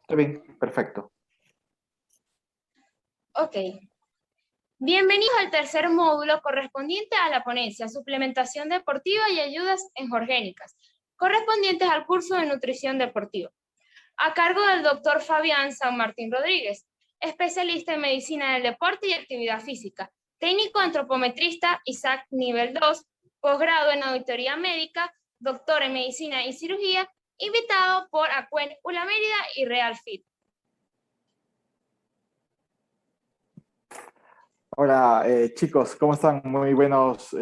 Está bien, perfecto. Ok. Bienvenidos al tercer módulo correspondiente a la ponencia Suplementación Deportiva y Ayudas Engorgénicas, correspondientes al curso de Nutrición Deportiva, a cargo del doctor Fabián San Martín Rodríguez, especialista en Medicina del Deporte y Actividad Física, técnico antropometrista ISAC nivel 2, posgrado en Auditoría Médica, doctor en Medicina y Cirugía, invitado por Acuen Ulamérida y Real Fit. Hola, chicos, ¿cómo están? Muy buenos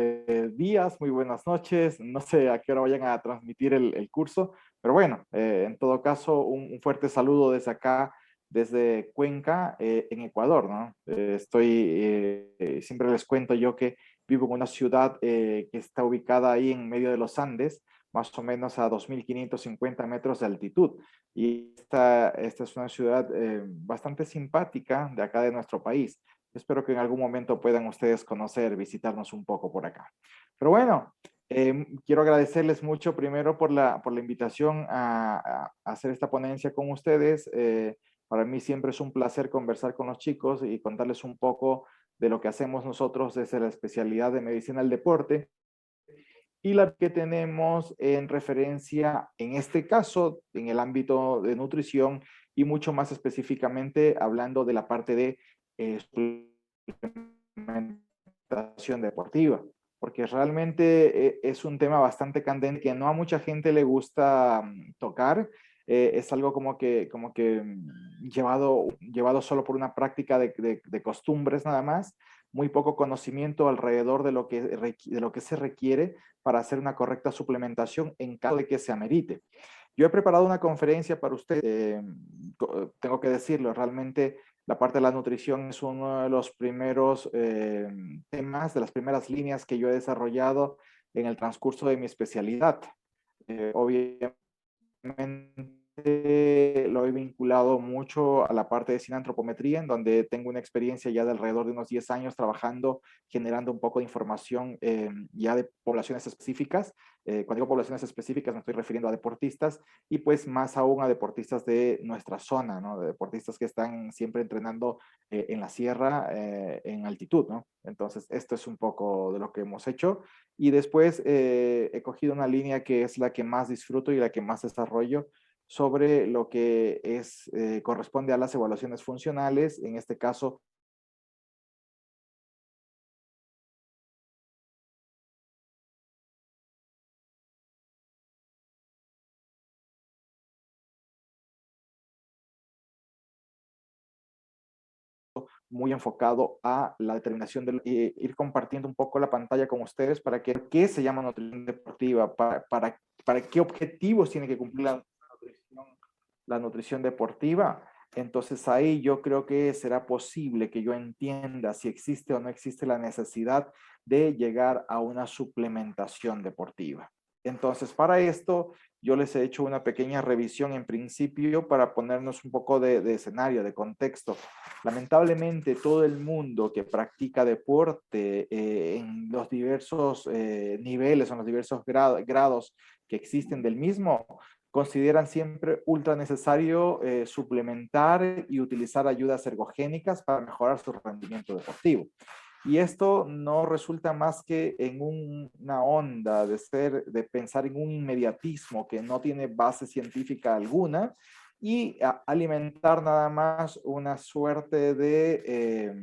días, muy buenas noches. No sé a qué hora vayan a transmitir el curso, pero bueno, en todo caso, un fuerte saludo desde acá, desde Cuenca, en Ecuador, ¿no? Siempre les cuento yo que vivo en una ciudad que está ubicada ahí en medio de los Andes, más o menos a 2.550 metros de altitud. Y esta es una ciudad bastante simpática de acá de nuestro país. Espero que en algún momento puedan ustedes conocer, visitarnos un poco por acá. Pero bueno, quiero agradecerles mucho primero por la invitación a hacer esta ponencia con ustedes. Para mí siempre es un placer conversar con los chicos y contarles un poco de lo que hacemos nosotros desde la especialidad de medicina del deporte y la que tenemos en referencia, en este caso, en el ámbito de nutrición y mucho más específicamente hablando de la parte de suplementación deportiva, porque realmente es un tema bastante candente que no a mucha gente le gusta tocar. Es algo como que llevado solo por una práctica de costumbres nada más, muy poco conocimiento alrededor de lo que se requiere para hacer una correcta suplementación en caso de que se amerite. Yo he preparado una conferencia para usted, tengo que decirlo, realmente la parte de la nutrición es uno de los primeros temas, de las primeras líneas que yo he desarrollado en el transcurso de mi especialidad. Obviamente lo he vinculado mucho a la parte de cineantropometría, en donde tengo una experiencia ya de alrededor de unos 10 años trabajando, generando un poco de información ya de poblaciones específicas. Cuando digo poblaciones específicas me estoy refiriendo a deportistas y pues más aún a deportistas de nuestra zona, ¿no? De deportistas que están siempre entrenando en la sierra, en altitud, ¿no? Entonces, esto es un poco de lo que hemos hecho. Y después he cogido una línea que es la que más disfruto y la que más desarrollo sobre lo que corresponde a las evaluaciones funcionales, en este caso muy enfocado a la determinación de ir compartiendo un poco la pantalla con ustedes para que qué se llama nutrición deportiva, para qué objetivos tiene que cumplir la nutrición deportiva. Entonces ahí yo creo que será posible que yo entienda si existe o no existe la necesidad de llegar a una suplementación deportiva. Entonces, para esto, yo les he hecho una pequeña revisión en principio para ponernos un poco de escenario, de contexto. Lamentablemente, todo el mundo que practica deporte en los diversos niveles, en los diversos grados que existen del mismo, consideran siempre ultra necesario suplementar y utilizar ayudas ergogénicas para mejorar su rendimiento deportivo. Y esto no resulta más que en una onda de pensar en un inmediatismo que no tiene base científica alguna y alimentar nada más una suerte de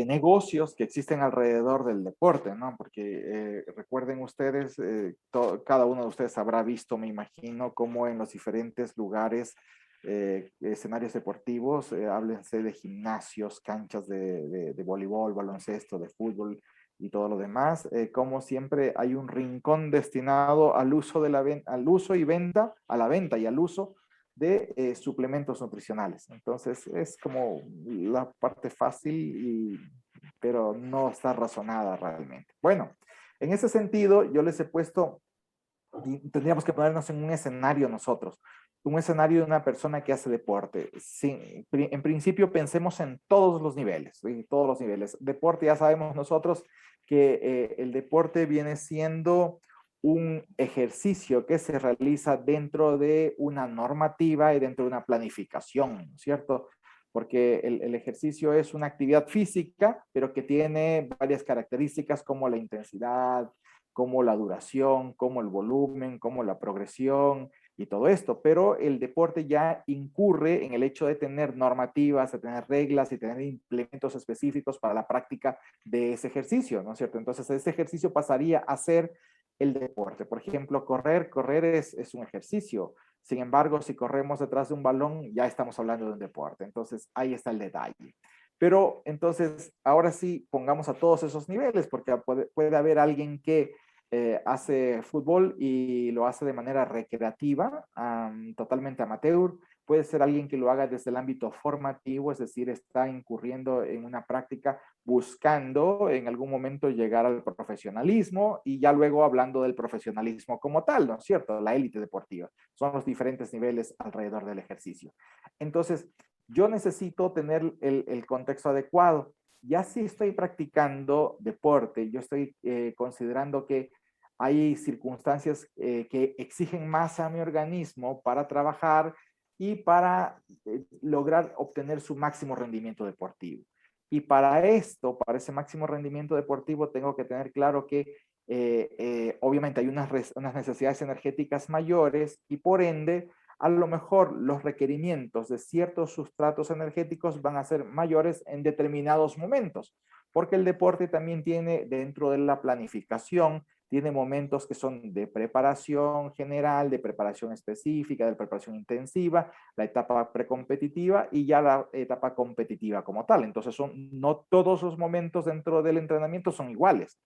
negocios que existen alrededor del deporte, ¿no? Porque recuerden ustedes, cada uno de ustedes habrá visto, me imagino, cómo en los diferentes lugares, escenarios deportivos, háblense de gimnasios, canchas de voleibol, baloncesto, de fútbol y todo lo demás, como siempre hay un rincón destinado al uso, al uso y venta, a la venta y al uso de suplementos nutricionales. Entonces es como la parte fácil, pero no está razonada realmente. Bueno, en ese sentido yo les he puesto, tendríamos que ponernos en un escenario nosotros, un escenario de una persona que hace deporte. Sí, en principio pensemos en todos los niveles, en todos los niveles. Deporte, ya sabemos nosotros que el deporte viene siendo un ejercicio que se realiza dentro de una normativa y dentro de una planificación, ¿cierto? Porque el ejercicio es una actividad física, pero que tiene varias características como la intensidad, como la duración, como el volumen, como la progresión y todo esto. Pero el deporte ya incurre en el hecho de tener normativas, de tener reglas y tener implementos específicos para la práctica de ese ejercicio, ¿no es cierto? Entonces, ese ejercicio pasaría a ser el deporte. Por ejemplo, correr es un ejercicio. Sin embargo, si corremos detrás de un balón, ya estamos hablando de un deporte. Entonces, ahí está el detalle. Pero entonces, ahora sí, pongamos a todos esos niveles, porque puede haber alguien que hace fútbol y lo hace de manera recreativa, totalmente amateur. Puede ser alguien que lo haga desde el ámbito formativo, es decir, está incurriendo en una práctica buscando en algún momento llegar al profesionalismo y ya luego hablando del profesionalismo como tal, ¿no es cierto? La élite deportiva. Son los diferentes niveles alrededor del ejercicio. Entonces, yo necesito tener el contexto adecuado. Ya si estoy practicando deporte, yo estoy considerando que hay circunstancias que exigen más a mi organismo para trabajar y para lograr obtener su máximo rendimiento deportivo. Y para esto, para ese máximo rendimiento deportivo, tengo que tener claro que obviamente hay unas necesidades energéticas mayores y por ende, a lo mejor los requerimientos de ciertos sustratos energéticos van a ser mayores en determinados momentos, porque el deporte también tiene dentro de la planificación, tiene momentos que son de preparación general, de preparación específica, de preparación intensiva, la etapa precompetitiva y ya la etapa competitiva como tal. Entonces, no todos los momentos dentro del entrenamiento son iguales.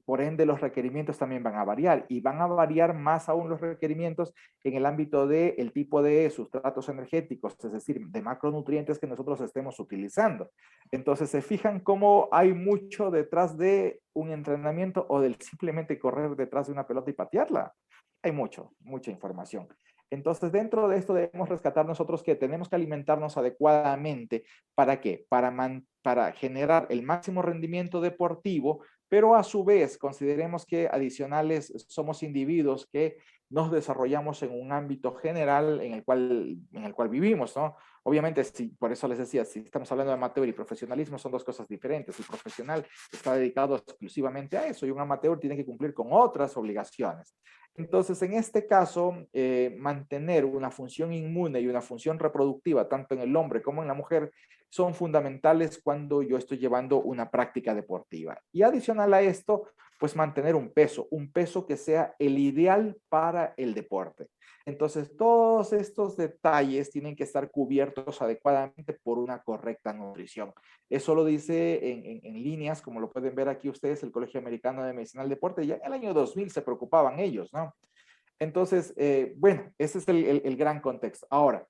Por ende, los requerimientos también van a variar y van a variar más aún los requerimientos en el ámbito del tipo de sustratos energéticos, es decir, de macronutrientes que nosotros estemos utilizando. Entonces, se fijan cómo hay mucho detrás de un entrenamiento o del simplemente correr detrás de una pelota y patearla. Hay mucha información. Entonces, dentro de esto debemos rescatar nosotros que tenemos que alimentarnos adecuadamente. ¿Para qué? Para generar el máximo rendimiento deportivo, pero a su vez consideremos que adicionales somos individuos que nos desarrollamos en un ámbito general en el cual vivimos, ¿no? Obviamente, por eso les decía, si estamos hablando de amateur y profesionalismo, son dos cosas diferentes. El profesional está dedicado exclusivamente a eso y un amateur tiene que cumplir con otras obligaciones. Entonces, en este caso, mantener una función inmune y una función reproductiva, tanto en el hombre como en la mujer, son fundamentales cuando yo estoy llevando una práctica deportiva. Y adicional a esto, pues mantener un peso que sea el ideal para el deporte. Entonces, todos estos detalles tienen que estar cubiertos adecuadamente por una correcta nutrición. Eso lo dice en líneas, como lo pueden ver aquí ustedes, el Colegio Americano de Medicina del Deporte. Ya en el año 2000 se preocupaban ellos, ¿no? Entonces, bueno, ese es el gran contexto. Ahora,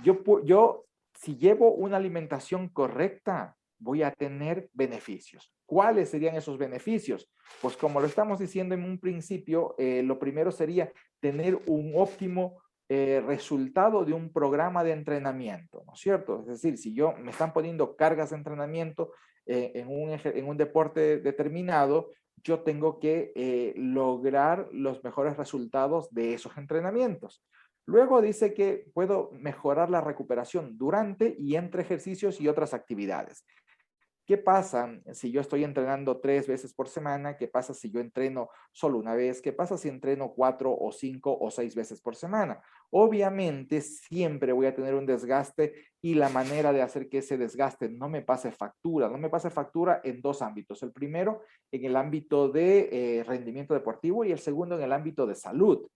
yo, si llevo una alimentación correcta, voy a tener beneficios. ¿Cuáles serían esos beneficios? Pues como lo estamos diciendo en un principio, lo primero sería tener un óptimo resultado de un programa de entrenamiento, ¿no es cierto? Es decir, si yo me están poniendo cargas de entrenamiento en un deporte determinado, yo tengo que lograr los mejores resultados de esos entrenamientos. Luego dice que puedo mejorar la recuperación durante y entre ejercicios y otras actividades. ¿Qué pasa si yo estoy entrenando 3 veces por semana? ¿Qué pasa si yo entreno solo una vez? ¿Qué pasa si entreno 4 o 5 o 6 veces por semana? Obviamente siempre voy a tener un desgaste y la manera de hacer que ese desgaste no me pase factura. No me pase factura en dos ámbitos. El primero en el ámbito de rendimiento deportivo y el segundo en el ámbito de salud.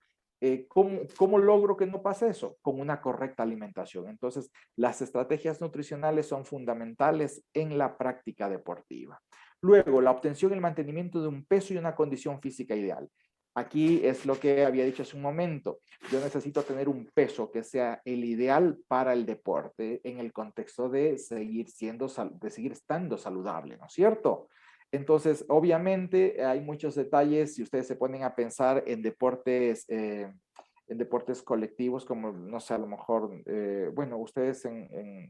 ¿Cómo logro que no pase eso? Con una correcta alimentación. Entonces, las estrategias nutricionales son fundamentales en la práctica deportiva. Luego, la obtención y el mantenimiento de un peso y una condición física ideal. Aquí es lo que había dicho hace un momento. Yo necesito tener un peso que sea el ideal para el deporte en el contexto de seguir estando saludable, ¿no es cierto? Entonces, obviamente hay muchos detalles si ustedes se ponen a pensar en deportes colectivos, como, no sé, a lo mejor, bueno, ustedes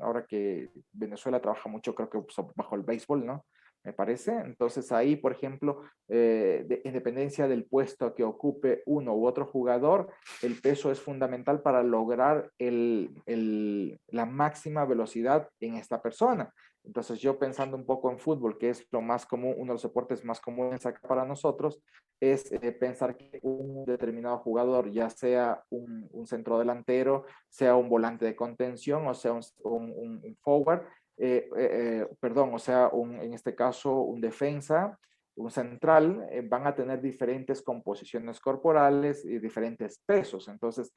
ahora que Venezuela trabaja mucho, creo que bajo el béisbol, ¿no? ¿Me parece? Entonces ahí, por ejemplo, en dependencia del puesto que ocupe uno u otro jugador, el peso es fundamental para lograr la máxima velocidad en esta persona. Entonces yo pensando un poco en fútbol, que es lo más común, uno de los deportes más comunes acá para nosotros, es pensar que un determinado jugador, ya sea un centro delantero, sea un volante de contención o sea un forward, perdón, o sea, en este caso un defensa, un central, van a tener diferentes composiciones corporales y diferentes pesos. Entonces,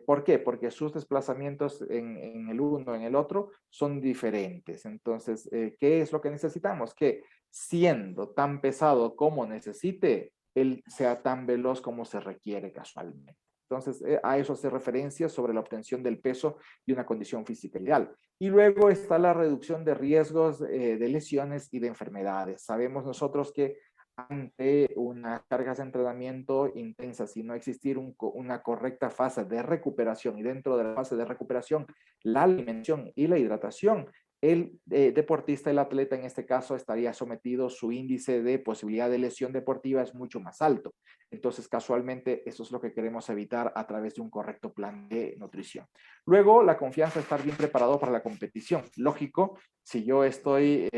¿por qué? Porque sus desplazamientos en el uno, en el otro, son diferentes. Entonces, ¿qué es lo que necesitamos? Que siendo tan pesado como necesite, él sea tan veloz como se requiere casualmente. Entonces, a eso hace referencia sobre la obtención del peso y una condición física ideal. Y luego está la reducción de riesgos de lesiones y de enfermedades. Sabemos nosotros que ante unas cargas de entrenamiento intensas y no existir una correcta fase de recuperación y dentro de la fase de recuperación la alimentación y la hidratación, el deportista, el atleta en este caso estaría sometido, su índice de posibilidad de lesión deportiva es mucho más alto. Entonces casualmente eso es lo que queremos evitar a través de un correcto plan de nutrición. Luego, la confianza, estar bien preparado para la competición. Lógico, si yo estoy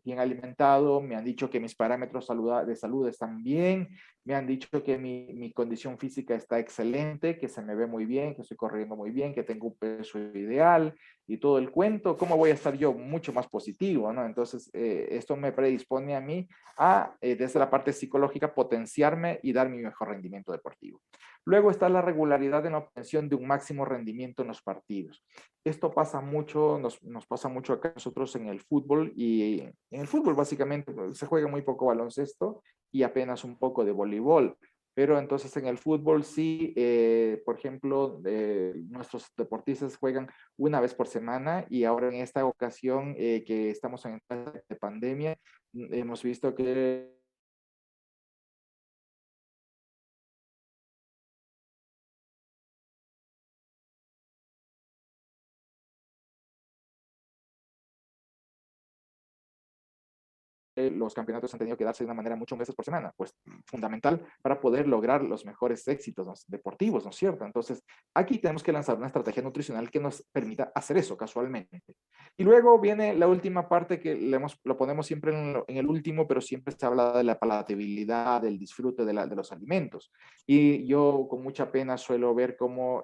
bien alimentado, me han dicho que mis parámetros de salud están bien, me han dicho que mi condición física está excelente, que se me ve muy bien, que estoy corriendo muy bien, que tengo un peso ideal y todo el cuento, ¿cómo voy a estar yo mucho más positivo? ¿No? Entonces, esto me predispone a mí a, desde la parte psicológica, potenciarme y dar mi mejor rendimiento deportivo. Luego está la regularidad en la obtención de un máximo rendimiento en los partidos. Esto pasa mucho, nos pasa mucho acá nosotros en el fútbol y en el fútbol básicamente se juega muy poco baloncesto y apenas un poco de voleibol. Pero entonces en el fútbol sí, por ejemplo, nuestros deportistas juegan una vez por semana y ahora en esta ocasión que estamos en de pandemia, hemos visto que los campeonatos han tenido que darse de una manera mucho veces por semana, pues fundamental para poder lograr los mejores éxitos, ¿no?, deportivos, ¿no es cierto? Entonces, aquí tenemos que lanzar una estrategia nutricional que nos permita hacer eso casualmente. Y luego viene la última parte que lo ponemos siempre en el último, pero siempre se habla de la palatabilidad, del disfrute de los alimentos. Y yo con mucha pena suelo ver cómo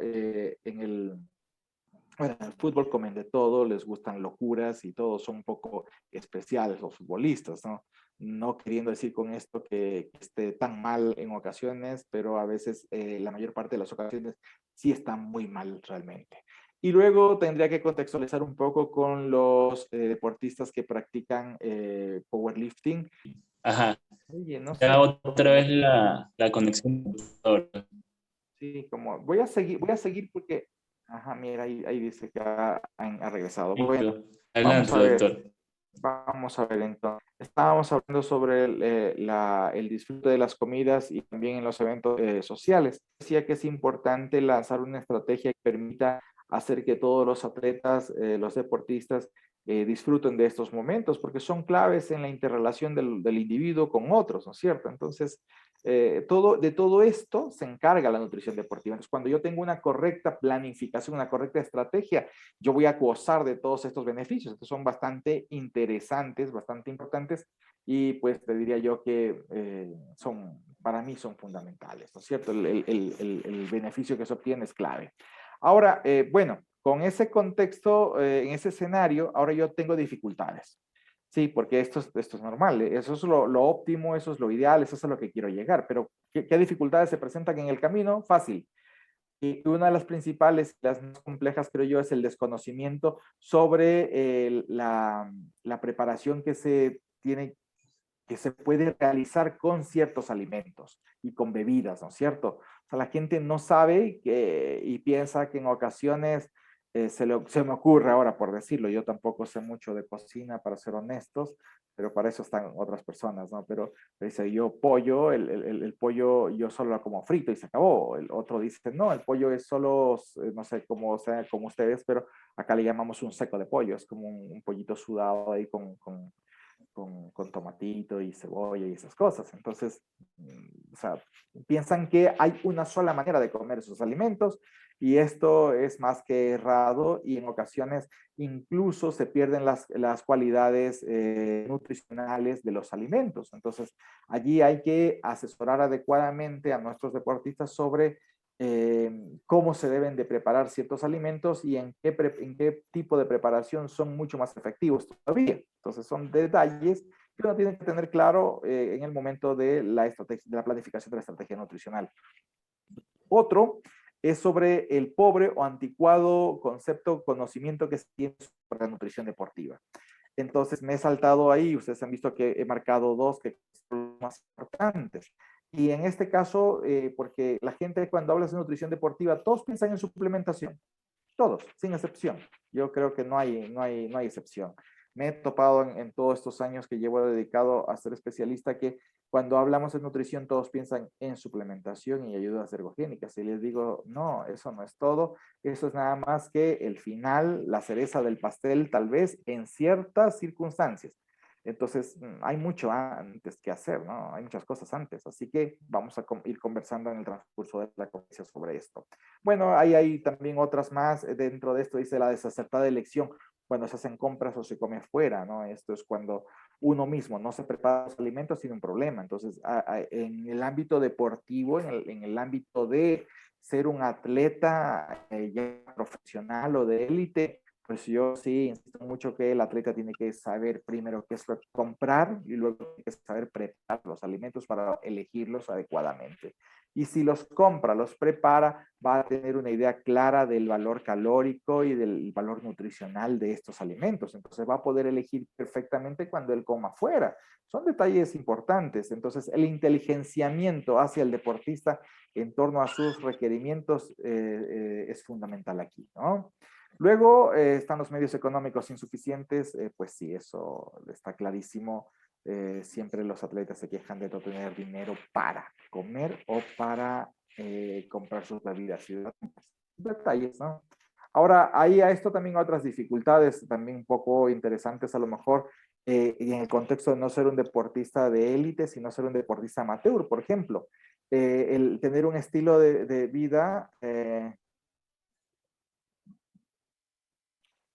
bueno, el fútbol comen de todo, les gustan locuras y todos son un poco especiales los futbolistas, ¿no? No queriendo decir con esto que esté tan mal en ocasiones, pero a veces, la mayor parte de las ocasiones, sí están muy mal realmente. Y luego tendría que contextualizar un poco con los deportistas que practican powerlifting. Ajá, Oye, no sé, ya otra vez la conexión. sí, como voy a seguir porque, ajá, mira, ahí dice que ha regresado. Bueno, Listo. vamos Adelante, a ver. doctor. Vamos a ver entonces. Estábamos hablando sobre el disfrute de las comidas y también en los eventos sociales. Decía que es importante lanzar una estrategia que permita hacer que todos los atletas, los deportistas, disfruten de estos momentos, porque son claves en la interrelación del individuo con otros, ¿no es cierto? Entonces, de todo esto se encarga la nutrición deportiva. Entonces, cuando yo tengo una correcta planificación, una correcta estrategia, yo voy a gozar de todos estos beneficios. Estos son bastante interesantes, bastante importantes y pues te diría yo que para mí son fundamentales, ¿no es cierto? El beneficio que se obtiene es clave. Ahora, bueno, con ese contexto, en ese escenario, ahora yo tengo dificultades. Sí, porque esto es normal, eso es lo óptimo, eso es lo ideal, eso es a lo que quiero llegar, pero ¿qué dificultades se presentan en el camino? Fácil. Y una de las principales, las más complejas, creo yo, es el desconocimiento sobre la preparación que se tiene, que se puede realizar con ciertos alimentos y con bebidas, ¿no es cierto? O sea, la gente no sabe y piensa que en ocasiones se me ocurre ahora por decirlo, yo tampoco sé mucho de cocina para ser honestos, pero para eso están otras personas, ¿no? Pero dice, yo pollo, el pollo yo solo lo como frito y se acabó. El otro dice, no, el pollo es solo, no sé cómo sea como ustedes, pero acá le llamamos un seco de pollo, es como un pollito sudado ahí con tomatito y cebolla y esas cosas. Entonces, o sea, piensan que hay una sola manera de comer esos alimentos y esto es más que errado y en ocasiones incluso se pierden las cualidades nutricionales de los alimentos. Entonces, allí hay que asesorar adecuadamente a nuestros deportistas sobre cómo se deben de preparar ciertos alimentos y en qué tipo de preparación son mucho más efectivos todavía. Entonces son detalles que uno tiene que tener claro en el momento de de la planificación de la estrategia nutricional. Otro es sobre el pobre o anticuado conocimiento que se tiene sobre la nutrición deportiva. Entonces me he saltado ahí, ustedes han visto que he marcado dos que son los más importantes. Y en este caso, porque la gente cuando habla de nutrición deportiva, todos piensan en suplementación, todos, sin excepción. Yo creo que no hay excepción. Me he topado en todos estos años que llevo dedicado a ser especialista que cuando hablamos de nutrición todos piensan en suplementación y ayudas ergogénicas. Y les digo, no, eso no es todo. Eso es nada más que el final, la cereza del pastel, tal vez en ciertas circunstancias. Entonces, hay mucho antes que hacer, ¿no? Hay muchas cosas antes. Así que vamos a ir conversando en el transcurso de la conversación sobre esto. Bueno, hay también otras más. Dentro de esto dice la desacertada elección cuando se hacen compras o se come fuera, ¿no? Esto es cuando uno mismo no se prepara los alimentos, tiene un problema. Entonces, en el ámbito deportivo, en el ámbito de ser un atleta ya profesional o de élite, pues yo sí insisto mucho que el atleta tiene que saber primero qué es lo que comprar y luego tiene que saber preparar los alimentos para elegirlos adecuadamente. Y si los compra, los prepara, va a tener una idea clara del valor calórico y del valor nutricional de estos alimentos. Entonces va a poder elegir perfectamente cuando él coma fuera. Son detalles importantes. Entonces el inteligenciamiento hacia el deportista en torno a sus requerimientos es fundamental aquí, ¿no? Luego están los medios económicos insuficientes, pues sí, eso está clarísimo. Siempre los atletas se quejan de no tener dinero para comer o para comprar sus bebidas. Y detalles, ¿no? Ahora, hay a esto también otras dificultades, también un poco interesantes a lo mejor, y en el contexto de no ser un deportista de élite, sino ser un deportista amateur, por ejemplo. El tener un estilo de vida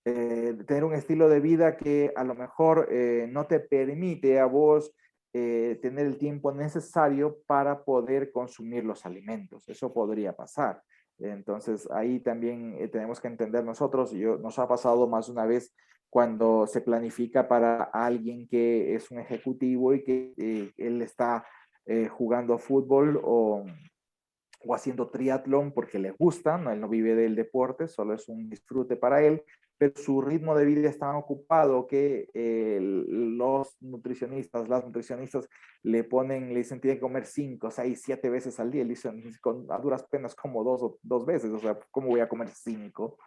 tener un estilo de vida que a lo mejor no te permite a vos tener el tiempo necesario para poder consumir los alimentos. Eso podría pasar. Entonces ahí también tenemos que entender nosotros, nos ha pasado más de una vez cuando se planifica para alguien que es un ejecutivo y que él está jugando fútbol o haciendo triatlón porque le gusta, ¿no? Él no vive del deporte, solo es un disfrute para él, pero su ritmo de vida es tan ocupado que los nutricionistas, las nutricionistas le dicen tiene que comer 5, 6, 7 veces al día, le dicen a duras penas como dos veces, o sea, ¿cómo voy a comer 5?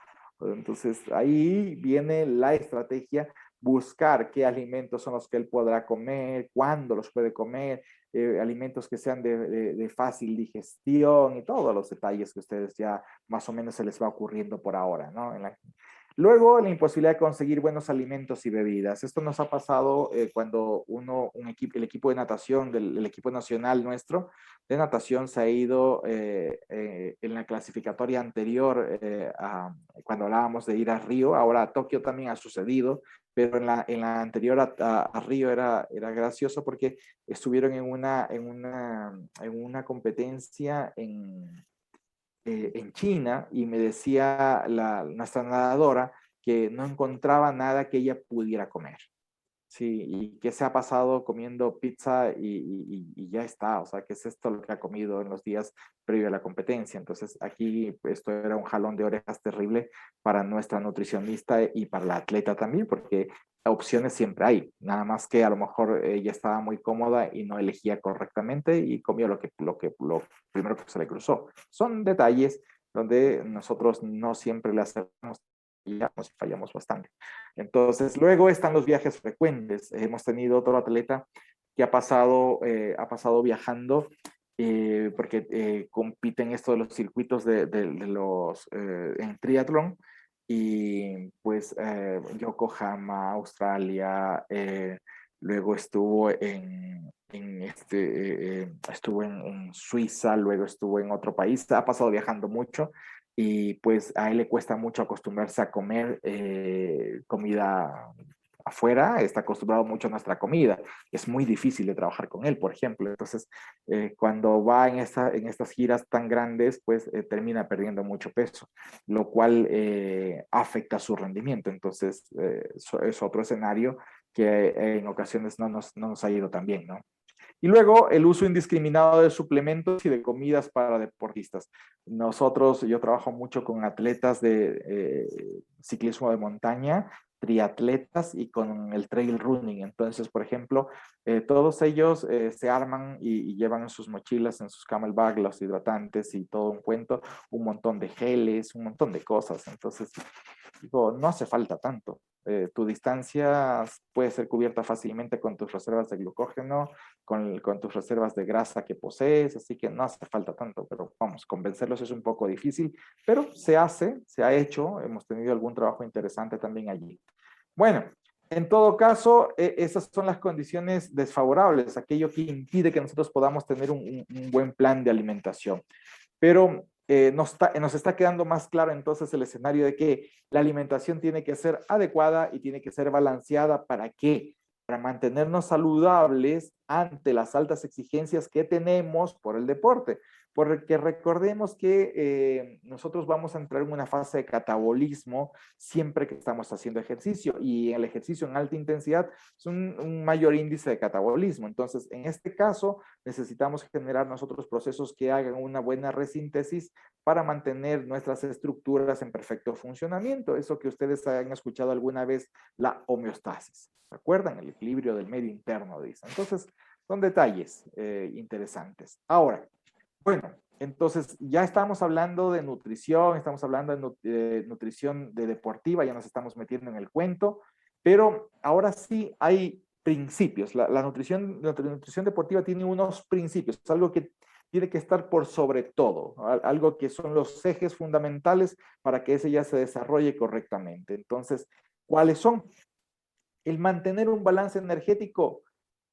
Entonces ahí viene la estrategia, buscar qué alimentos son los que él podrá comer, cuándo los puede comer, alimentos que sean de fácil digestión y todos los detalles que ustedes ya más o menos se les va ocurriendo por ahora, ¿no? Luego, la imposibilidad de conseguir buenos alimentos y bebidas. Esto nos ha pasado cuando el equipo de natación, el equipo nacional nuestro de natación se ha ido en la clasificatoria anterior, cuando hablábamos de ir a Río, ahora a Tokio también ha sucedido, pero en la anterior a Río era gracioso porque estuvieron en una competencia en China y me decía nuestra nadadora que no encontraba nada que ella pudiera comer. Sí, y que se ha pasado comiendo pizza y ya está, o sea, que es esto lo que ha comido en los días previo a la competencia. Entonces, aquí esto era un jalón de orejas terrible para nuestra nutricionista y para la atleta también, porque opciones siempre hay, nada más que a lo mejor ella estaba muy cómoda y no elegía correctamente y comió lo primero que se le cruzó. Son detalles donde nosotros no siempre le hacemos y fallamos bastante. Entonces, luego están los viajes frecuentes. Hemos tenido otro atleta que ha pasado viajando porque compite en esto de los circuitos en triatlón y pues Yokohama, Australia, luego estuvo estuvo en Suiza, luego estuvo en otro país, ha pasado viajando mucho y pues a él le cuesta mucho acostumbrarse a comer comida afuera, está acostumbrado mucho a nuestra comida, es muy difícil de trabajar con él, por ejemplo, entonces cuando va en estas giras tan grandes, pues termina perdiendo mucho peso, lo cual afecta su rendimiento, entonces es otro escenario que en ocasiones no nos ha ido tan bien, ¿no? Y luego el uso indiscriminado de suplementos y de comidas para deportistas. Yo trabajo mucho con atletas de ciclismo de montaña, triatletas y con el trail running. Entonces, por ejemplo, todos ellos se arman y llevan en sus mochilas, en sus camelback, los hidratantes y todo un cuento, un montón de geles, un montón de cosas. Entonces, digo, no hace falta tanto. Tu distancia puede ser cubierta fácilmente con tus reservas de glucógeno, con tus reservas de grasa que posees, así que no hace falta tanto, pero vamos, convencerlos es un poco difícil, pero se hace, se ha hecho, hemos tenido algún trabajo interesante también allí. Bueno, en todo caso, esas son las condiciones desfavorables, aquello que impide que nosotros podamos tener un buen plan de alimentación. Pero nos está quedando más claro entonces el escenario de que la alimentación tiene que ser adecuada y tiene que ser balanceada. ¿Para qué? Para mantenernos saludables ante las altas exigencias que tenemos por el deporte. Porque recordemos que nosotros vamos a entrar en una fase de catabolismo siempre que estamos haciendo ejercicio y el ejercicio en alta intensidad es un mayor índice de catabolismo. Entonces, en este caso, necesitamos generar nosotros procesos que hagan una buena resíntesis para mantener nuestras estructuras en perfecto funcionamiento. Eso que ustedes han escuchado alguna vez, la homeostasis. ¿Recuerdan? El equilibrio del medio interno, dicen. Entonces, son detalles interesantes. Ahora, bueno, entonces ya estamos hablando de nutrición, estamos hablando de nutrición de deportiva, ya nos estamos metiendo en el cuento, pero ahora sí hay principios. La nutrición deportiva tiene unos principios, es algo que tiene que estar por sobre todo, algo que son los ejes fundamentales para que ese ya se desarrolle correctamente. Entonces, ¿cuáles son? El mantener un balance energético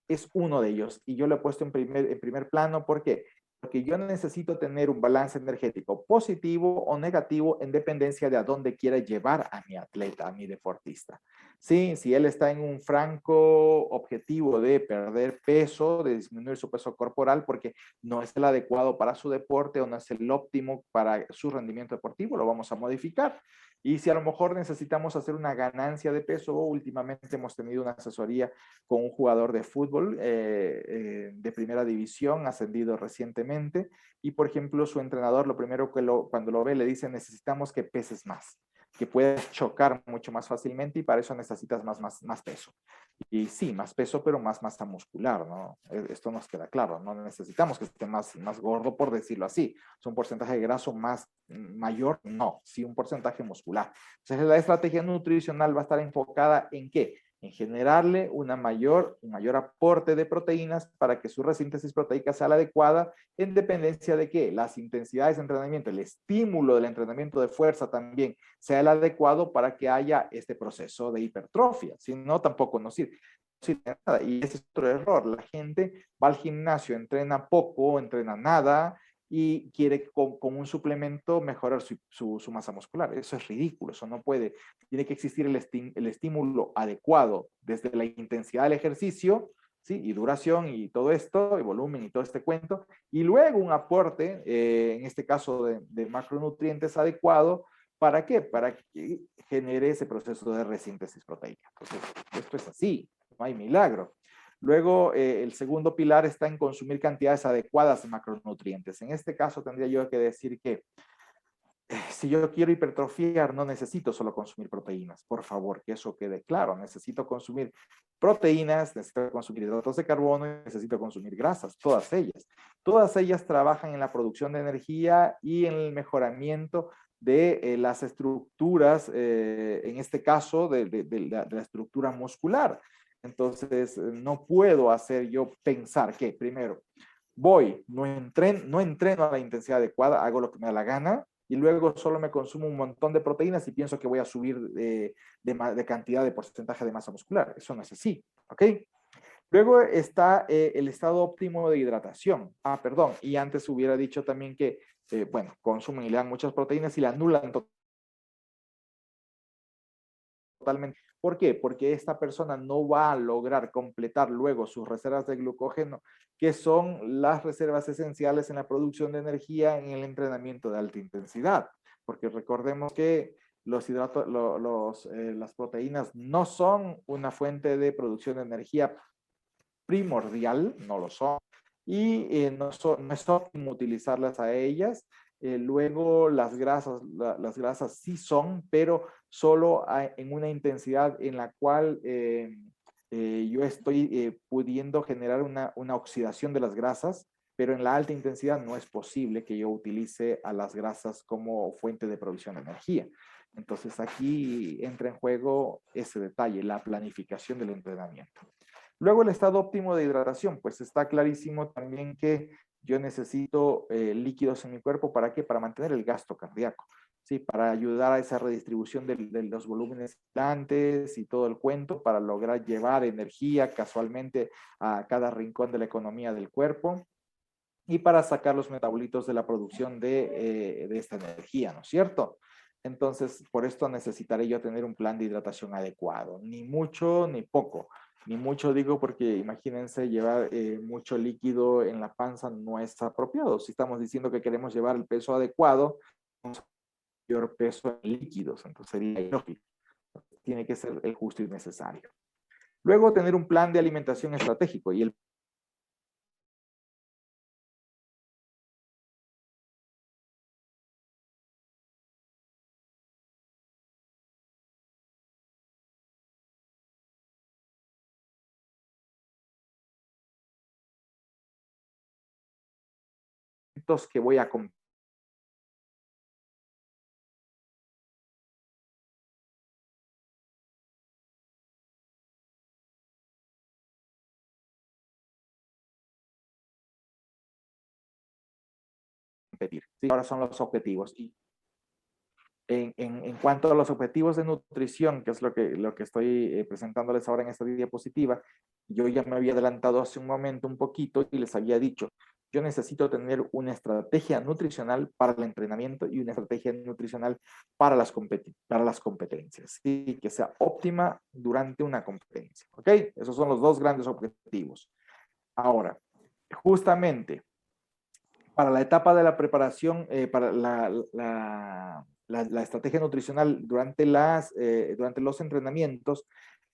es uno de ellos y yo lo he puesto en primer plano. ¿Por qué? Porque yo necesito tener un balance energético positivo o negativo en dependencia de a dónde quiera llevar a mi atleta, a mi deportista. Sí, si él está en un franco objetivo de perder peso, de disminuir su peso corporal porque no es el adecuado para su deporte o no es el óptimo para su rendimiento deportivo, lo vamos a modificar. Y si a lo mejor necesitamos hacer una ganancia de peso, últimamente hemos tenido una asesoría con un jugador de fútbol de primera división, ascendido recientemente, y por ejemplo su entrenador lo primero que cuando lo ve le dice necesitamos que peses más, que puedas chocar mucho más fácilmente y para eso necesitas más peso. Y sí, más peso, pero más masa muscular, ¿no? Esto nos queda claro, no necesitamos que esté más gordo, por decirlo así. Es un porcentaje de graso mayor, no, sí un porcentaje muscular. Entonces la estrategia nutricional va a estar enfocada en ¿qué? En generarle un mayor aporte de proteínas para que su resíntesis proteica sea la adecuada en dependencia de que las intensidades de entrenamiento, el estímulo del entrenamiento de fuerza también sea el adecuado para que haya este proceso de hipertrofia. Si no, tampoco nos sirve. Nada. Y ese es otro error. La gente va al gimnasio, entrena poco, entrena nada y quiere con un suplemento mejorar su masa muscular. Eso es ridículo, eso no puede. Tiene que existir el estímulo adecuado desde la intensidad del ejercicio, ¿sí? Y duración y todo esto, y volumen y todo este cuento, y luego un aporte, en este caso de macronutrientes adecuado. ¿Para qué? Para que genere ese proceso de resíntesis proteica. Entonces, esto es así, no hay milagro. Luego, el segundo pilar está en consumir cantidades adecuadas de macronutrientes. En este caso, tendría yo que decir que si yo quiero hipertrofiar, no necesito solo consumir proteínas. Por favor, que eso quede claro. Necesito consumir proteínas, necesito consumir hidratos de carbono, necesito consumir grasas, todas ellas. Todas ellas trabajan en la producción de energía y en el mejoramiento de las estructuras, en este caso, de la estructura muscular. Entonces, no puedo hacer yo pensar que, primero, no entreno a la intensidad adecuada, hago lo que me da la gana, y luego solo me consumo un montón de proteínas y pienso que voy a subir de cantidad, de porcentaje de masa muscular. Eso no es así, ¿ok? Luego está el estado óptimo de hidratación. Perdón, y antes hubiera dicho también que, bueno, consumen y le dan muchas proteínas y la anulan totalmente. ¿Por qué? Porque esta persona no va a lograr completar luego sus reservas de glucógeno, que son las reservas esenciales en la producción de energía en el entrenamiento de alta intensidad. Porque recordemos que los hidratos, las proteínas no son una fuente de producción de energía primordial, no lo son, y no es óptimo utilizarlas a ellas. Luego las grasas sí son, pero solo en una intensidad en la cual yo estoy pudiendo generar una oxidación de las grasas, pero en la alta intensidad no es posible que yo utilice a las grasas como fuente de provisión de energía. Entonces aquí entra en juego ese detalle, la planificación del entrenamiento. Luego el estado óptimo de hidratación, pues está clarísimo también que yo necesito líquidos en mi cuerpo, ¿para qué? Para mantener el gasto cardíaco, ¿sí? Para ayudar a esa redistribución de los volúmenes gigantes y todo el cuento, para lograr llevar energía casualmente a cada rincón de la economía del cuerpo y para sacar los metabolitos de la producción de esta energía, ¿no es cierto? Entonces, por esto necesitaré yo tener un plan de hidratación adecuado, ni mucho ni poco. Ni mucho digo porque imagínense llevar mucho líquido en la panza no es apropiado. Si estamos diciendo que queremos llevar el peso adecuado, mayor peso en líquidos, entonces sería ilógico. Tiene que ser el justo y necesario. Luego tener un plan de alimentación estratégico y el que voy a competir. ¿Sí? Ahora son los objetivos. Y en cuanto a los objetivos de nutrición, que es lo que estoy presentándoles ahora en esta diapositiva, yo ya me había adelantado hace un momento un poquito y les había dicho, yo necesito tener una estrategia nutricional para el entrenamiento y una estrategia nutricional para para las competencias, ¿sí? Que sea óptima durante una competencia. ¿Ok? Esos son los dos grandes objetivos. Ahora, justamente para la etapa de la preparación, para la estrategia nutricional durante los entrenamientos,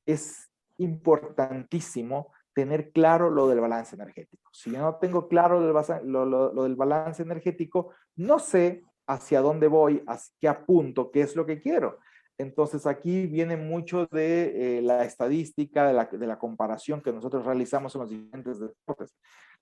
es importantísimo tener claro lo del balance energético. Si yo no tengo claro lo del balance energético, no sé hacia dónde voy, hacia qué apunto, qué es lo que quiero. Entonces aquí viene mucho de la estadística, de la comparación que nosotros realizamos en los diferentes deportes.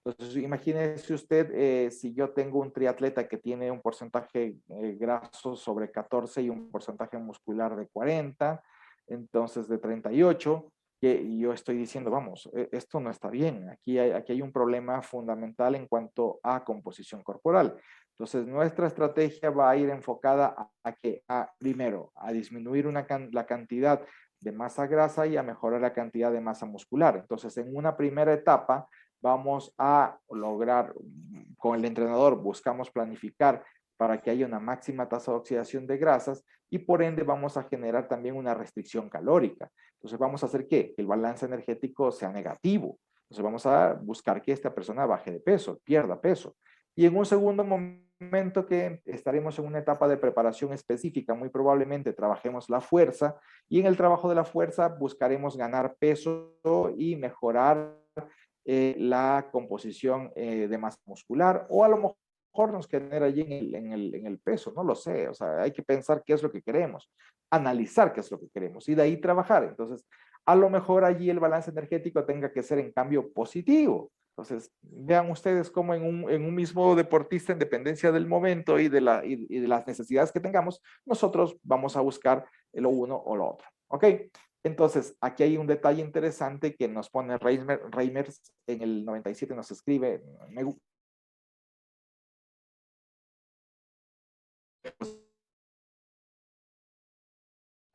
Entonces, imagínese usted si yo tengo un triatleta que tiene un porcentaje graso sobre 14 y un porcentaje muscular de 40, entonces de 38, que yo estoy diciendo, vamos, esto no está bien, aquí hay un problema fundamental en cuanto a composición corporal. Entonces, nuestra estrategia va a ir enfocada primero, a disminuir la cantidad de masa grasa y a mejorar la cantidad de masa muscular. Entonces, en una primera etapa, vamos a lograr, con el entrenador, buscamos planificar para que haya una máxima tasa de oxidación de grasas y por ende vamos a generar también una restricción calórica. Entonces vamos a hacer que el balance energético sea negativo. Entonces vamos a buscar que esta persona baje de peso, pierda peso. Y en un segundo momento que estaremos en una etapa de preparación específica, muy probablemente trabajemos la fuerza y en el trabajo de la fuerza buscaremos ganar peso y mejorar la composición de masa muscular o a lo mejor nos genera allí en el peso, no lo sé, o sea, hay que pensar qué es lo que queremos, analizar qué es lo que queremos y de ahí trabajar. Entonces, a lo mejor allí el balance energético tenga que ser en cambio positivo. Entonces, vean ustedes cómo en un mismo deportista, en dependencia del momento y de las necesidades que tengamos, nosotros vamos a buscar lo uno o lo otro. ¿Ok? Entonces, aquí hay un detalle interesante que nos pone Reimers en el 97, nos escribe,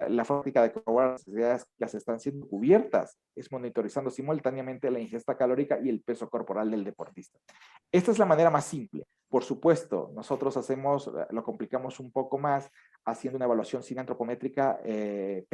la fábrica de corroborar las necesidades que las están siendo cubiertas es monitorizando simultáneamente la ingesta calórica y el peso corporal del deportista. Esta es la manera más simple. Por supuesto, nosotros lo complicamos un poco más haciendo una evaluación sin antropométrica en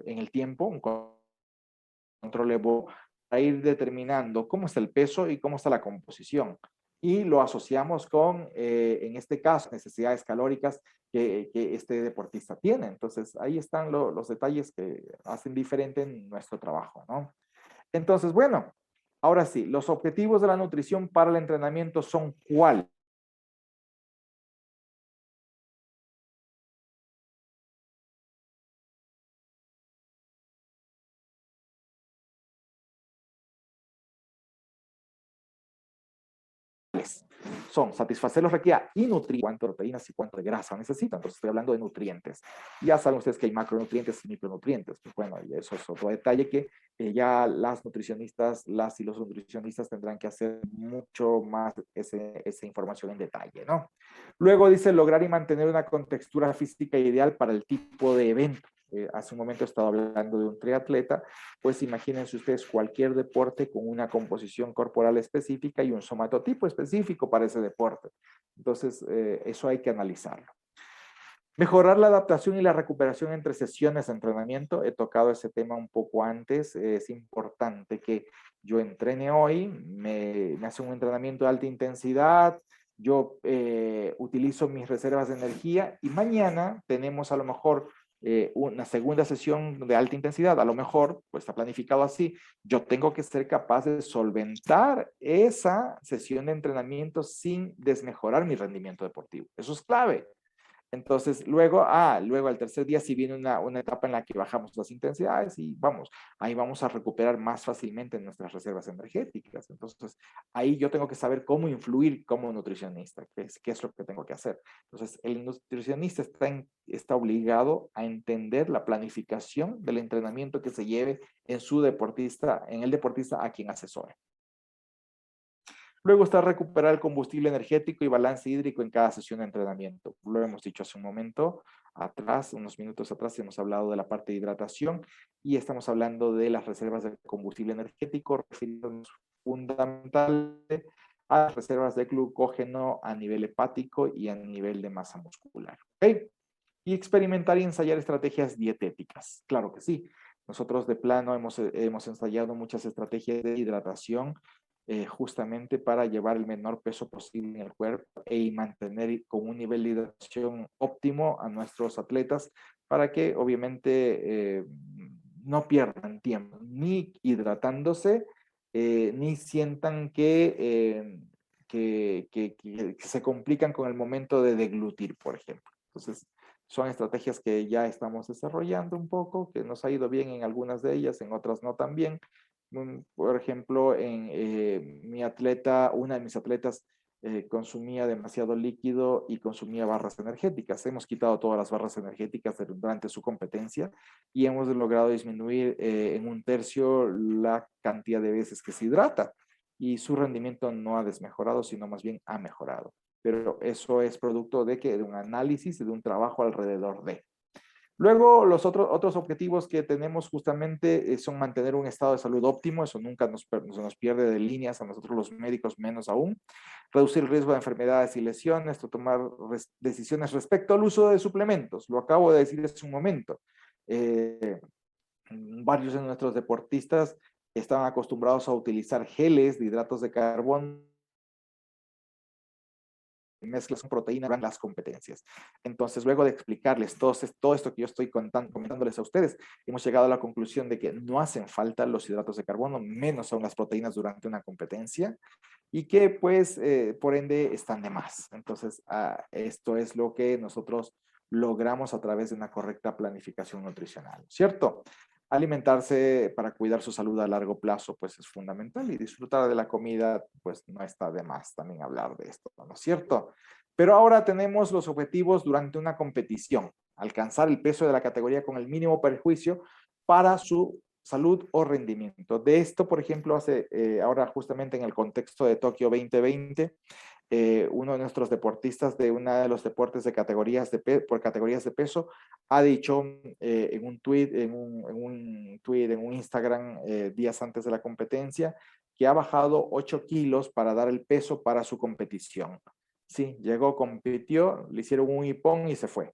el tiempo, un control Evo, para ir determinando cómo está el peso y cómo está la composición. Y lo asociamos con, en este caso, necesidades calóricas que este deportista tiene. Entonces, ahí están los detalles que hacen diferente en nuestro trabajo, ¿no? Entonces, bueno, ahora sí, los objetivos de la nutrición para el entrenamiento son ¿cuáles? Son satisfacer los requeridos y nutrir cuánto de proteínas y cuánto de grasa necesitan. Entonces estoy hablando de nutrientes. Ya saben ustedes que hay macronutrientes y micronutrientes. Pues bueno, y eso es otro detalle que ya las nutricionistas, las y los nutricionistas tendrán que hacer mucho más esa información en detalle, ¿no? Luego dice lograr y mantener una contextura física ideal para el tipo de evento. Hace un momento he estado hablando de un triatleta, pues imagínense ustedes cualquier deporte con una composición corporal específica y un somatotipo específico para ese deporte. Entonces, eso hay que analizarlo. Mejorar la adaptación y la recuperación entre sesiones de entrenamiento. He tocado ese tema un poco antes. Es importante que yo entrene hoy, me hace un entrenamiento de alta intensidad, yo utilizo mis reservas de energía y mañana tenemos a lo mejor una segunda sesión de alta intensidad, a lo mejor, pues está planificado así, yo tengo que ser capaz de solventar esa sesión de entrenamiento sin desmejorar mi rendimiento deportivo. Eso es clave. Entonces, luego al tercer día sí viene una etapa en la que bajamos las intensidades y ahí vamos a recuperar más fácilmente nuestras reservas energéticas. Entonces, ahí yo tengo que saber cómo influir como nutricionista, qué es lo que tengo que hacer. Entonces, el nutricionista está obligado a entender la planificación del entrenamiento que se lleve en el deportista a quien asesore. Luego está recuperar el combustible energético y balance hídrico en cada sesión de entrenamiento. Lo hemos dicho hace un momento atrás, unos minutos atrás, hemos hablado de la parte de hidratación y estamos hablando de las reservas de combustible energético, refiriéndonos fundamentalmente a las reservas de glucógeno a nivel hepático y a nivel de masa muscular. ¿Okay? Y experimentar y ensayar estrategias dietéticas. Claro que sí. Nosotros de plano hemos ensayado muchas estrategias de hidratación justamente para llevar el menor peso posible en el cuerpo y mantener con un nivel de hidratación óptimo a nuestros atletas para que obviamente no pierdan tiempo ni hidratándose ni sientan que se complican con el momento de deglutir, por ejemplo. Entonces, son estrategias que ya estamos desarrollando un poco, que nos ha ido bien en algunas de ellas, en otras no tan bien. Por ejemplo, una de mis atletas consumía demasiado líquido y consumía barras energéticas. Hemos quitado todas las barras energéticas durante su competencia y hemos logrado disminuir en 1/3 la cantidad de veces que se hidrata y su rendimiento no ha desmejorado, sino más bien ha mejorado. Pero eso es producto de un análisis y de un trabajo alrededor de. Luego, los otros objetivos que tenemos justamente son mantener un estado de salud óptimo, eso nunca se nos pierde de líneas a nosotros los médicos, menos aún. Reducir el riesgo de enfermedades y lesiones, tomar decisiones respecto al uso de suplementos. Lo acabo de decir hace un momento. Varios de nuestros deportistas estaban acostumbrados a utilizar geles de hidratos de carbono, mezclas con proteína durante las competencias. Entonces, luego de explicarles todo esto que yo estoy comentándoles a ustedes, hemos llegado a la conclusión de que no hacen falta los hidratos de carbono, menos aún las proteínas durante una competencia, y que pues, por ende, están de más. Entonces, esto es lo que nosotros logramos a través de una correcta planificación nutricional, ¿cierto? Alimentarse para cuidar su salud a largo plazo, pues es fundamental y disfrutar de la comida, pues no está de más también hablar de esto, ¿no es cierto? Pero ahora tenemos los objetivos durante una competición, alcanzar el peso de la categoría con el mínimo perjuicio para su salud o rendimiento. De esto, por ejemplo, ahora justamente en el contexto de Tokio 2020, uno de nuestros deportistas de uno de los deportes de categorías por categorías de peso ha dicho en un tweet, en un Instagram días antes de la competencia, que ha bajado 8 kilos para dar el peso para su competición. Sí, llegó, compitió, le hicieron un hipón y se fue.